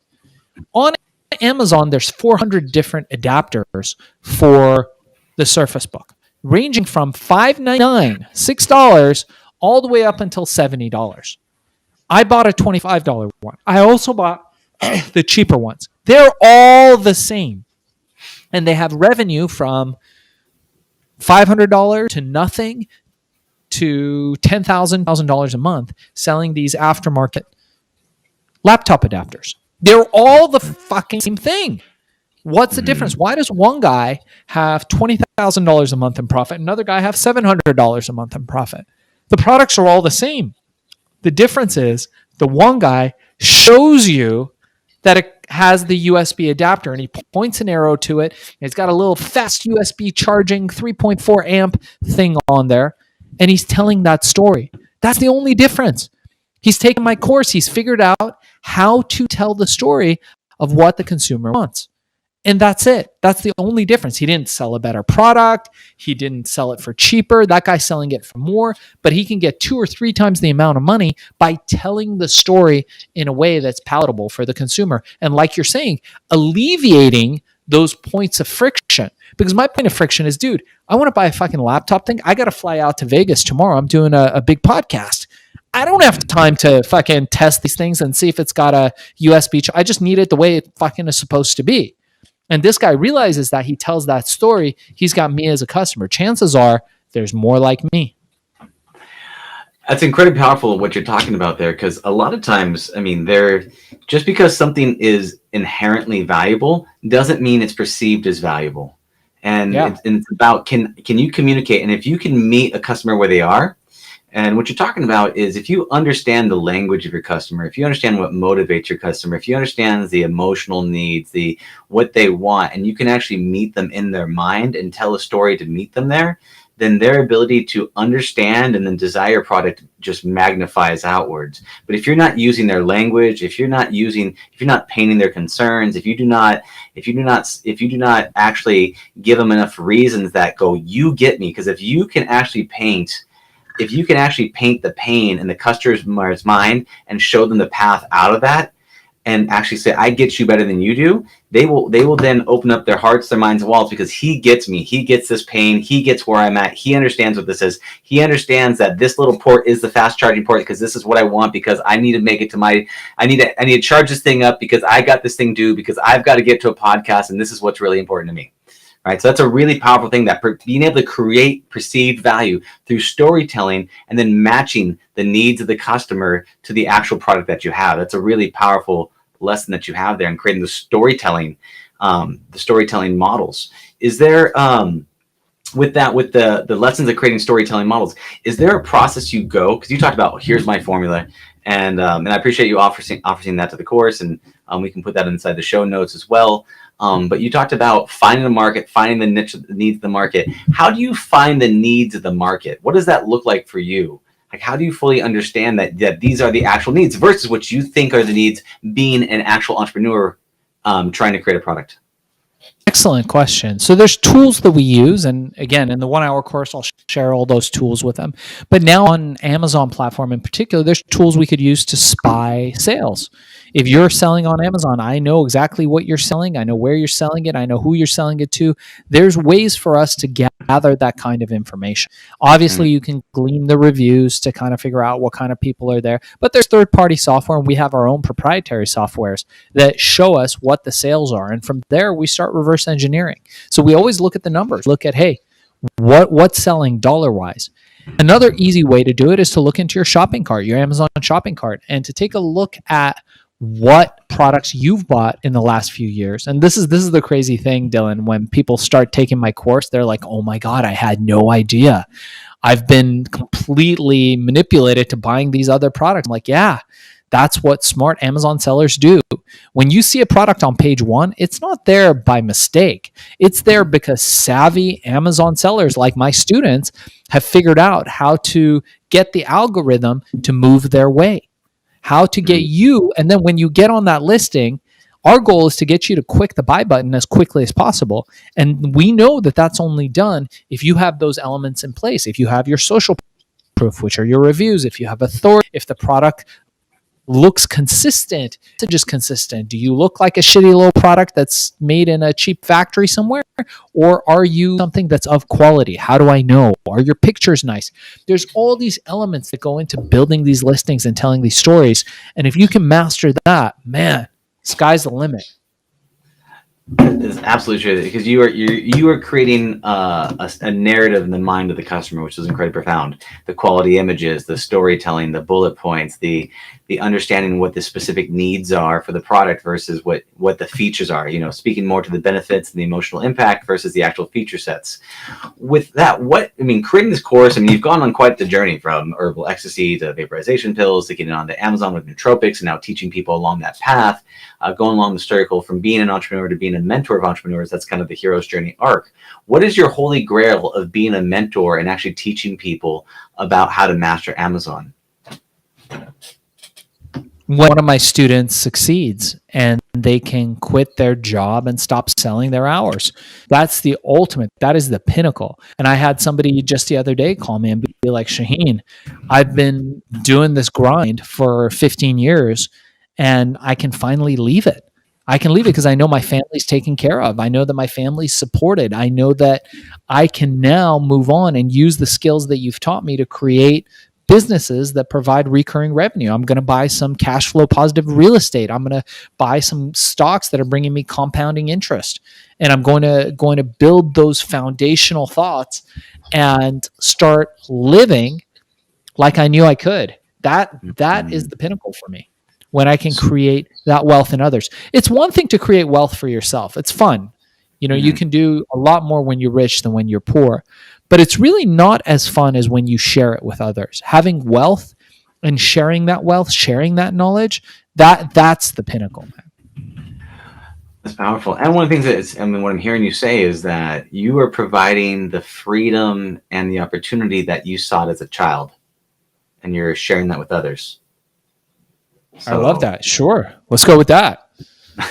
On Amazon, there's 400 different adapters for the Surface Book, ranging from $5.99, $6, all the way up until $70. I bought a $25 one. I also bought the cheaper ones. They're all the same. And they have revenue from $500 to nothing to $10,000 a month selling these aftermarket laptop adapters. They're all the fucking same thing. What's the difference? Why does one guy have $20,000 a month in profit, another guy have $700 a month in profit? The products are all the same. The difference is the one guy shows you that it has the USB adapter, and he points an arrow to it. It's got a little fast USB charging 3.4 amp thing on there, and he's telling that story. That's the only difference. He's taken my course. He's figured out how to tell the story of what the consumer wants. And that's it. That's the only difference. He didn't sell a better product. He didn't sell it for cheaper. That guy's selling it for more, but he can get 2 or 3 times the amount of money by telling the story in a way that's palatable for the consumer. And like you're saying, alleviating those points of friction. Because my point of friction is, dude, I want to buy a fucking laptop thing. I got to fly out to Vegas tomorrow. I'm doing a big podcast. I don't have time to fucking test these things and see if it's got a USB. I just need it the way it fucking is supposed to be. And this guy realizes that he tells that story. He's got me as a customer. Chances are there's more like me. That's incredibly powerful what you're talking about there, because a lot of times, I mean, just because something is inherently valuable doesn't mean it's perceived as valuable. And, it's about can you communicate? And if you can meet a customer where they are, and what you're talking about is if you understand the language of your customer, if you understand what motivates your customer, if you understand the emotional needs, what they want, and you can actually meet them in their mind and tell a story to meet them there, then their ability to understand and then desire product just magnifies outwards. But if you're not using their language, if you're not painting their concerns, if you do not actually give them enough reasons that go, you get me, because if you can actually paint the pain in the customer's mind and show them the path out of that, and actually say, I get you better than you do, they will then open up their hearts, their minds, and wallets, because he gets me. He gets this pain. He gets where I'm at. He understands what this is. He understands that this little port is the fast charging port because this is what I want, because I need to make it to I need to charge this thing up because I got this thing due, because I've got to get to a podcast, and this is what's really important to me. Right, so that's a really powerful thing, that being able to create perceived value through storytelling and then matching the needs of the customer to the actual product that you have. That's a really powerful lesson that you have there in creating the storytelling models. Is there with the lessons of creating storytelling models, is there a process you go? Because you talked about, here's my formula, and I appreciate you offering that to the course, and we can put that inside the show notes as well. But you talked about finding the market, finding the niche, the needs of the market. How do you find the needs of the market? What does that look like for you? Like, how do you fully understand that these are the actual needs versus what you think are the needs, being an actual entrepreneur trying to create a product? Excellent question. So there's tools that we use. And again, in the 1 hour course, I'll share all those tools with them. But now on Amazon platform in particular, there's tools we could use to spy sales. If you're selling on Amazon, I know exactly what you're selling. I know where you're selling it. I know who you're selling it to. There's ways for us to gather that kind of information. Obviously, you can glean the reviews to kind of figure out what kind of people are there. But there's third-party software, and we have our own proprietary softwares that show us what the sales are. And from there, we start reverse engineering. So we always look at the numbers. Look at, hey, what's selling dollar-wise? Another easy way to do it is to look into your shopping cart, your Amazon shopping cart, and to take a look at what products you've bought in the last few years. And this is the crazy thing, Dylan. When people start taking my course, they're like, "Oh my God, I had no idea. I've been completely manipulated to buying these other products." I'm like, yeah, that's what smart Amazon sellers do. When you see a product on page one, it's not there by mistake. It's there because savvy Amazon sellers, like my students, have figured out how to get the algorithm to move their way, how to get you. And then when you get on that listing, our goal is to get you to click the buy button as quickly as possible. And we know that that's only done if you have those elements in place. If you have your social proof, which are your reviews, if you have authority, if the product looks consistent, just consistent. Do you look like a shitty little product that's made in a cheap factory somewhere? Or are you something that's of quality? How do I know? Are your pictures nice? There's all these elements that go into building these listings and telling these stories. And if you can master that, man, sky's the limit. It's absolutely true, because you are creating a narrative in the mind of the customer, which is incredibly profound. The quality images, the storytelling, the bullet points, the understanding what the specific needs are for the product versus what the features are. Speaking more to the benefits and the emotional impact versus the actual feature sets. With that, creating this course, you've gone on quite the journey from Herbal Ecstasy to vaporization pills to getting onto Amazon with nootropics, and now teaching people along that path. Going along the circle from being an entrepreneur to being a mentor of entrepreneurs. That's kind of the hero's journey arc. What is your holy grail of being a mentor and actually teaching people about how to master Amazon? One of my students succeeds and they can quit their job and stop selling their hours. That's the ultimate. That is the pinnacle. And I had somebody just the other day call me and be like, "Shaahin, I've been doing this grind for 15 years and I can finally leave it. I can leave it because I know my family's taken care of. I know that my family's supported. I know that I can now move on and use the skills that you've taught me to create businesses that provide recurring revenue. I'm going to buy some cash flow positive real estate. I'm going to buy some stocks that are bringing me compounding interest. And I'm going to build those foundational thoughts and start living like I knew I could." That is the pinnacle for me. When I can create that wealth in others. It's one thing to create wealth for yourself. It's fun. You can do a lot more when you're rich than when you're poor. But it's really not as fun as when you share it with others. Having wealth and sharing that wealth, sharing that knowledge, that's the pinnacle, man. That's powerful. And one of the things what I'm hearing you say is that you are providing the freedom and the opportunity that you sought as a child, and you're sharing that with others. So, I love that. Sure. Let's go with that. Well,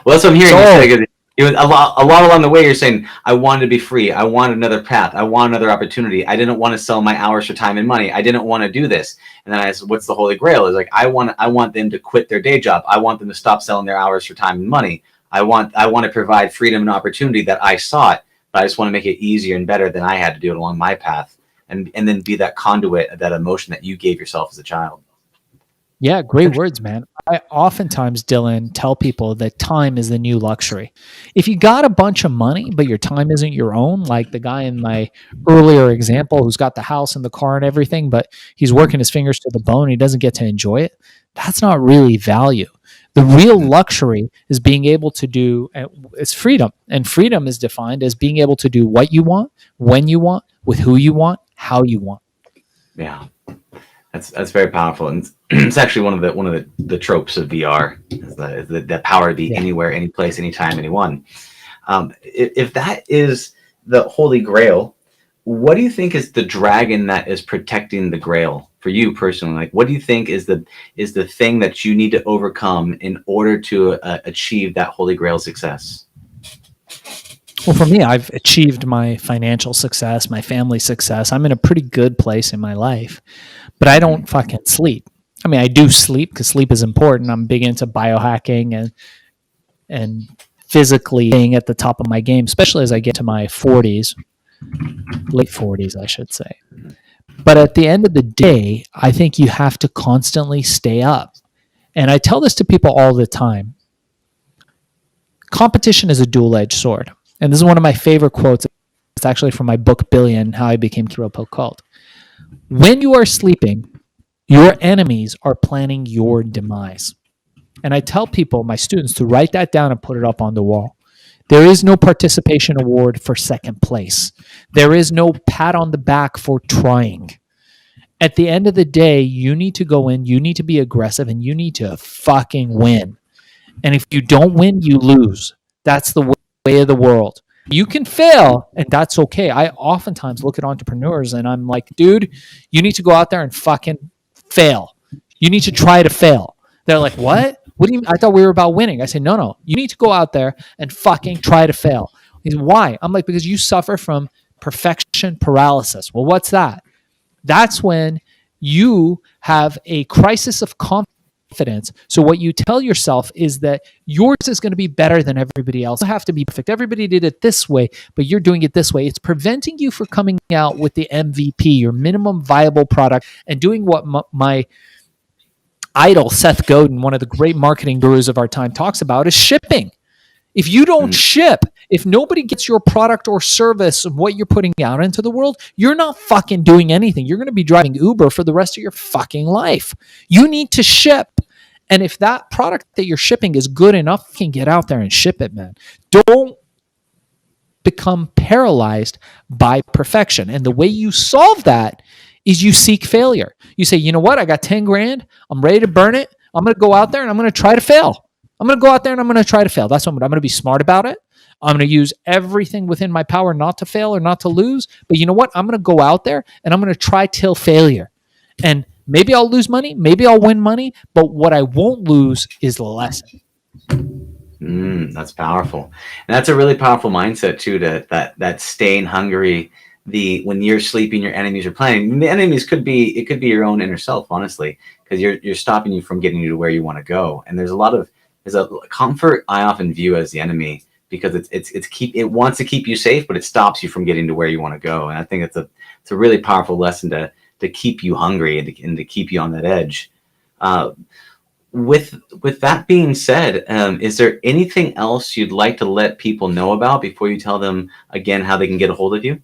that's what I'm hearing you say. It was a lot along the way. You're saying, I wanted to be free. I want another path. I want another opportunity. I didn't want to sell my hours for time and money. I didn't want to do this. And then I said, what's the holy grail? Is like, I want them to quit their day job. I want them to stop selling their hours for time and money. I want to provide freedom and opportunity that I sought, but I just want to make it easier and better than I had to do it along my path. And then be that conduit of that emotion that you gave yourself as a child. Yeah, great words, man. I oftentimes, Dylan, tell people that time is the new luxury. If you got a bunch of money, but your time isn't your own, like the guy in my earlier example who's got the house and the car and everything, but he's working his fingers to the bone and he doesn't get to enjoy it, that's not really value. The real luxury is being able to do, it's freedom. And freedom is defined as being able to do what you want, when you want, with who you want, how you want. Yeah. That's very powerful, and it's actually one of the tropes of VR, is the power to be anywhere, any place, anytime, anyone. If that is the holy grail, what do you think is the dragon that is protecting the grail for you personally? Like, what do you think is the thing that you need to overcome in order to achieve that holy grail success? Well, for me, I've achieved my financial success, my family success. I'm in a pretty good place in my life, but I don't fucking sleep. I do sleep because sleep is important. I'm big into biohacking and physically being at the top of my game, especially as I get to my 40s, late 40s, I should say. But at the end of the day, I think you have to constantly stay up. And I tell this to people all the time. Competition is a dual-edged sword. And this is one of my favorite quotes. It's actually from my book, Billion, How I Became Hero Cult. When you are sleeping, your enemies are planning your demise. And I tell people, my students, to write that down and put it up on the wall. There is no participation award for second place. There is no pat on the back for trying. At the end of the day, you need to go in, you need to be aggressive, and you need to fucking win. And if you don't win, you lose. That's the way of the world. You can fail, and that's okay. I oftentimes look at entrepreneurs and I'm like, dude, you need to go out there and fucking fail. You need to try to fail. They're like, what? What do you mean? I thought we were about winning. I say, no. You need to go out there and fucking try to fail. He's, why? I'm like, because you suffer from perfection paralysis. Well, what's that? That's when you have a crisis of confidence. So what you tell yourself is that yours is going to be better than everybody else. You have to be perfect. Everybody did it this way, but you're doing it this way. It's preventing you from coming out with the MVP, your minimum viable product, and doing what my idol, Seth Godin, one of the great marketing gurus of our time, talks about is shipping. If you don't ship, if nobody gets your product or service of what you're putting out into the world, you're not fucking doing anything. You're going to be driving Uber for the rest of your fucking life. You need to ship. And if that product that you're shipping is good enough, you can get out there and ship it, man. Don't become paralyzed by perfection. And the way you solve that is you seek failure. You say, you know what? I got 10 grand. I'm ready to burn it. I'm going to go out there and I'm going to try to fail. I'm going to go out there and I'm going to try to fail. That's what I'm going to be smart about it. I'm going to use everything within my power not to fail or not to lose. But you know what? I'm going to go out there and I'm going to try till failure. And maybe I'll lose money. Maybe I'll win money. But what I won't lose is the lesson. That's powerful. And that's a really powerful mindset too, that staying hungry. When you're sleeping, your enemies are playing. The enemies could be your own inner self, honestly, because you're stopping you from getting you to where you want to go. And there's a comfort I often view as the enemy, because it wants to keep you safe, but it stops you from getting to where you want to go. And I think it's a really powerful lesson to keep you hungry and to keep you on that edge. With that being said, is there anything else you'd like to let people know about before you tell them again how they can get a hold of you?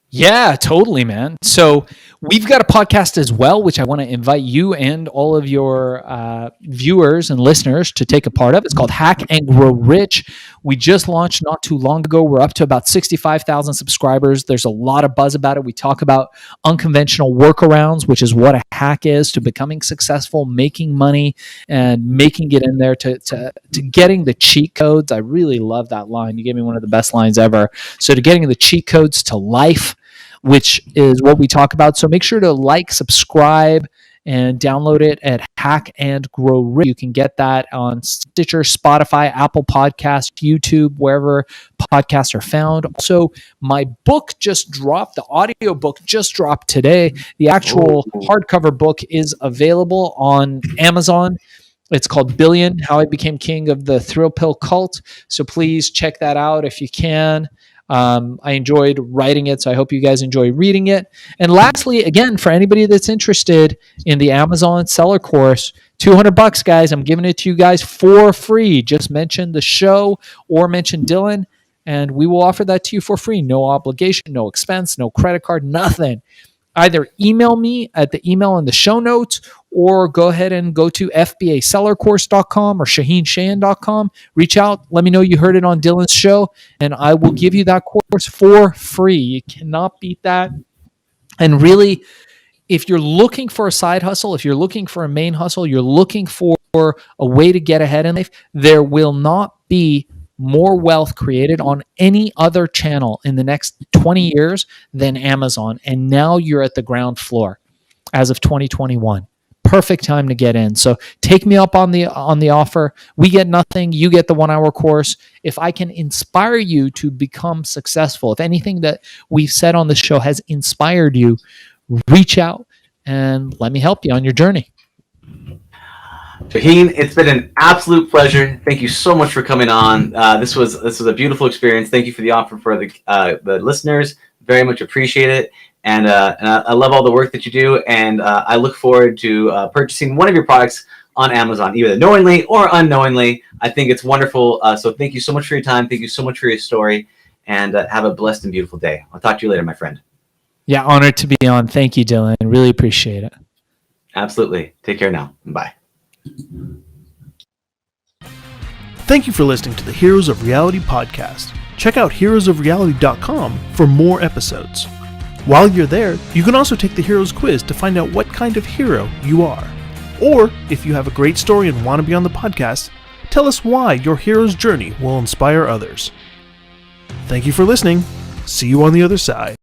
Yeah, totally, man. So we've got a podcast as well, which I want to invite you and all of your viewers and listeners to take a part of. It's called Hack and Grow Rich. We just launched not too long ago. We're up to about 65,000 subscribers. There's a lot of buzz about it. We talk about unconventional workarounds, which is what a hack is, to becoming successful, making money, and making it in there to getting the cheat codes. I really love that line. You gave me one of the best lines ever. So to getting the cheat codes to life, which is what we talk about. So make sure to like, subscribe, and download it at Hack and Grow Rich. You can get that on Stitcher, Spotify, Apple Podcasts, YouTube, wherever podcasts are found. Also, my book just dropped. The audio book just dropped today. The actual hardcover book is available on Amazon. It's called Billion, How I Became King of the Thrill Pill Cult. So please check that out if you can. I enjoyed writing it, so I hope you guys enjoy reading it. And lastly, again, for anybody that's interested in the Amazon seller course, $200, guys. I'm giving it to you guys for free. Just mention the show or mention Dylan, and we will offer that to you for free. No obligation, no expense, no credit card, nothing. Either email me at the email in the show notes, or go ahead and go to fbasellercourse.com or ShaahinCheyene.com. Reach out. Let me know you heard it on Dylan's show, and I will give you that course for free. You cannot beat that. And really, if you're looking for a side hustle, if you're looking for a main hustle, you're looking for a way to get ahead in life, there will not be more wealth created on any other channel in the next 20 years than Amazon. And now you're at the ground floor as of 2021. Perfect time to get in. So take me up on the offer. We get nothing. You get the 1-hour course. If I can inspire you to become successful, if anything that we've said on the show has inspired you, reach out and let me help you on your journey. Shaahin, it's been an absolute pleasure. Thank you so much for coming on. This was a beautiful experience. Thank you for the offer for the listeners. Very much appreciate it. And I love all the work that you do. And I look forward to purchasing one of your products on Amazon, either knowingly or unknowingly. I think it's wonderful. So thank you so much for your time. Thank you so much for your story. And have a blessed and beautiful day. I'll talk to you later, my friend. Yeah, honored to be on. Thank you, Dylan. Really appreciate it. Absolutely. Take care now. Bye. Thank you for listening to the Heroes of Reality podcast. Check out heroesofreality.com for more episodes. While you're there, you can also take the Heroes Quiz to find out what kind of hero you are. Or, if you have a great story and want to be on the podcast, tell us why your hero's journey will inspire others. Thank you for listening. See you on the other side.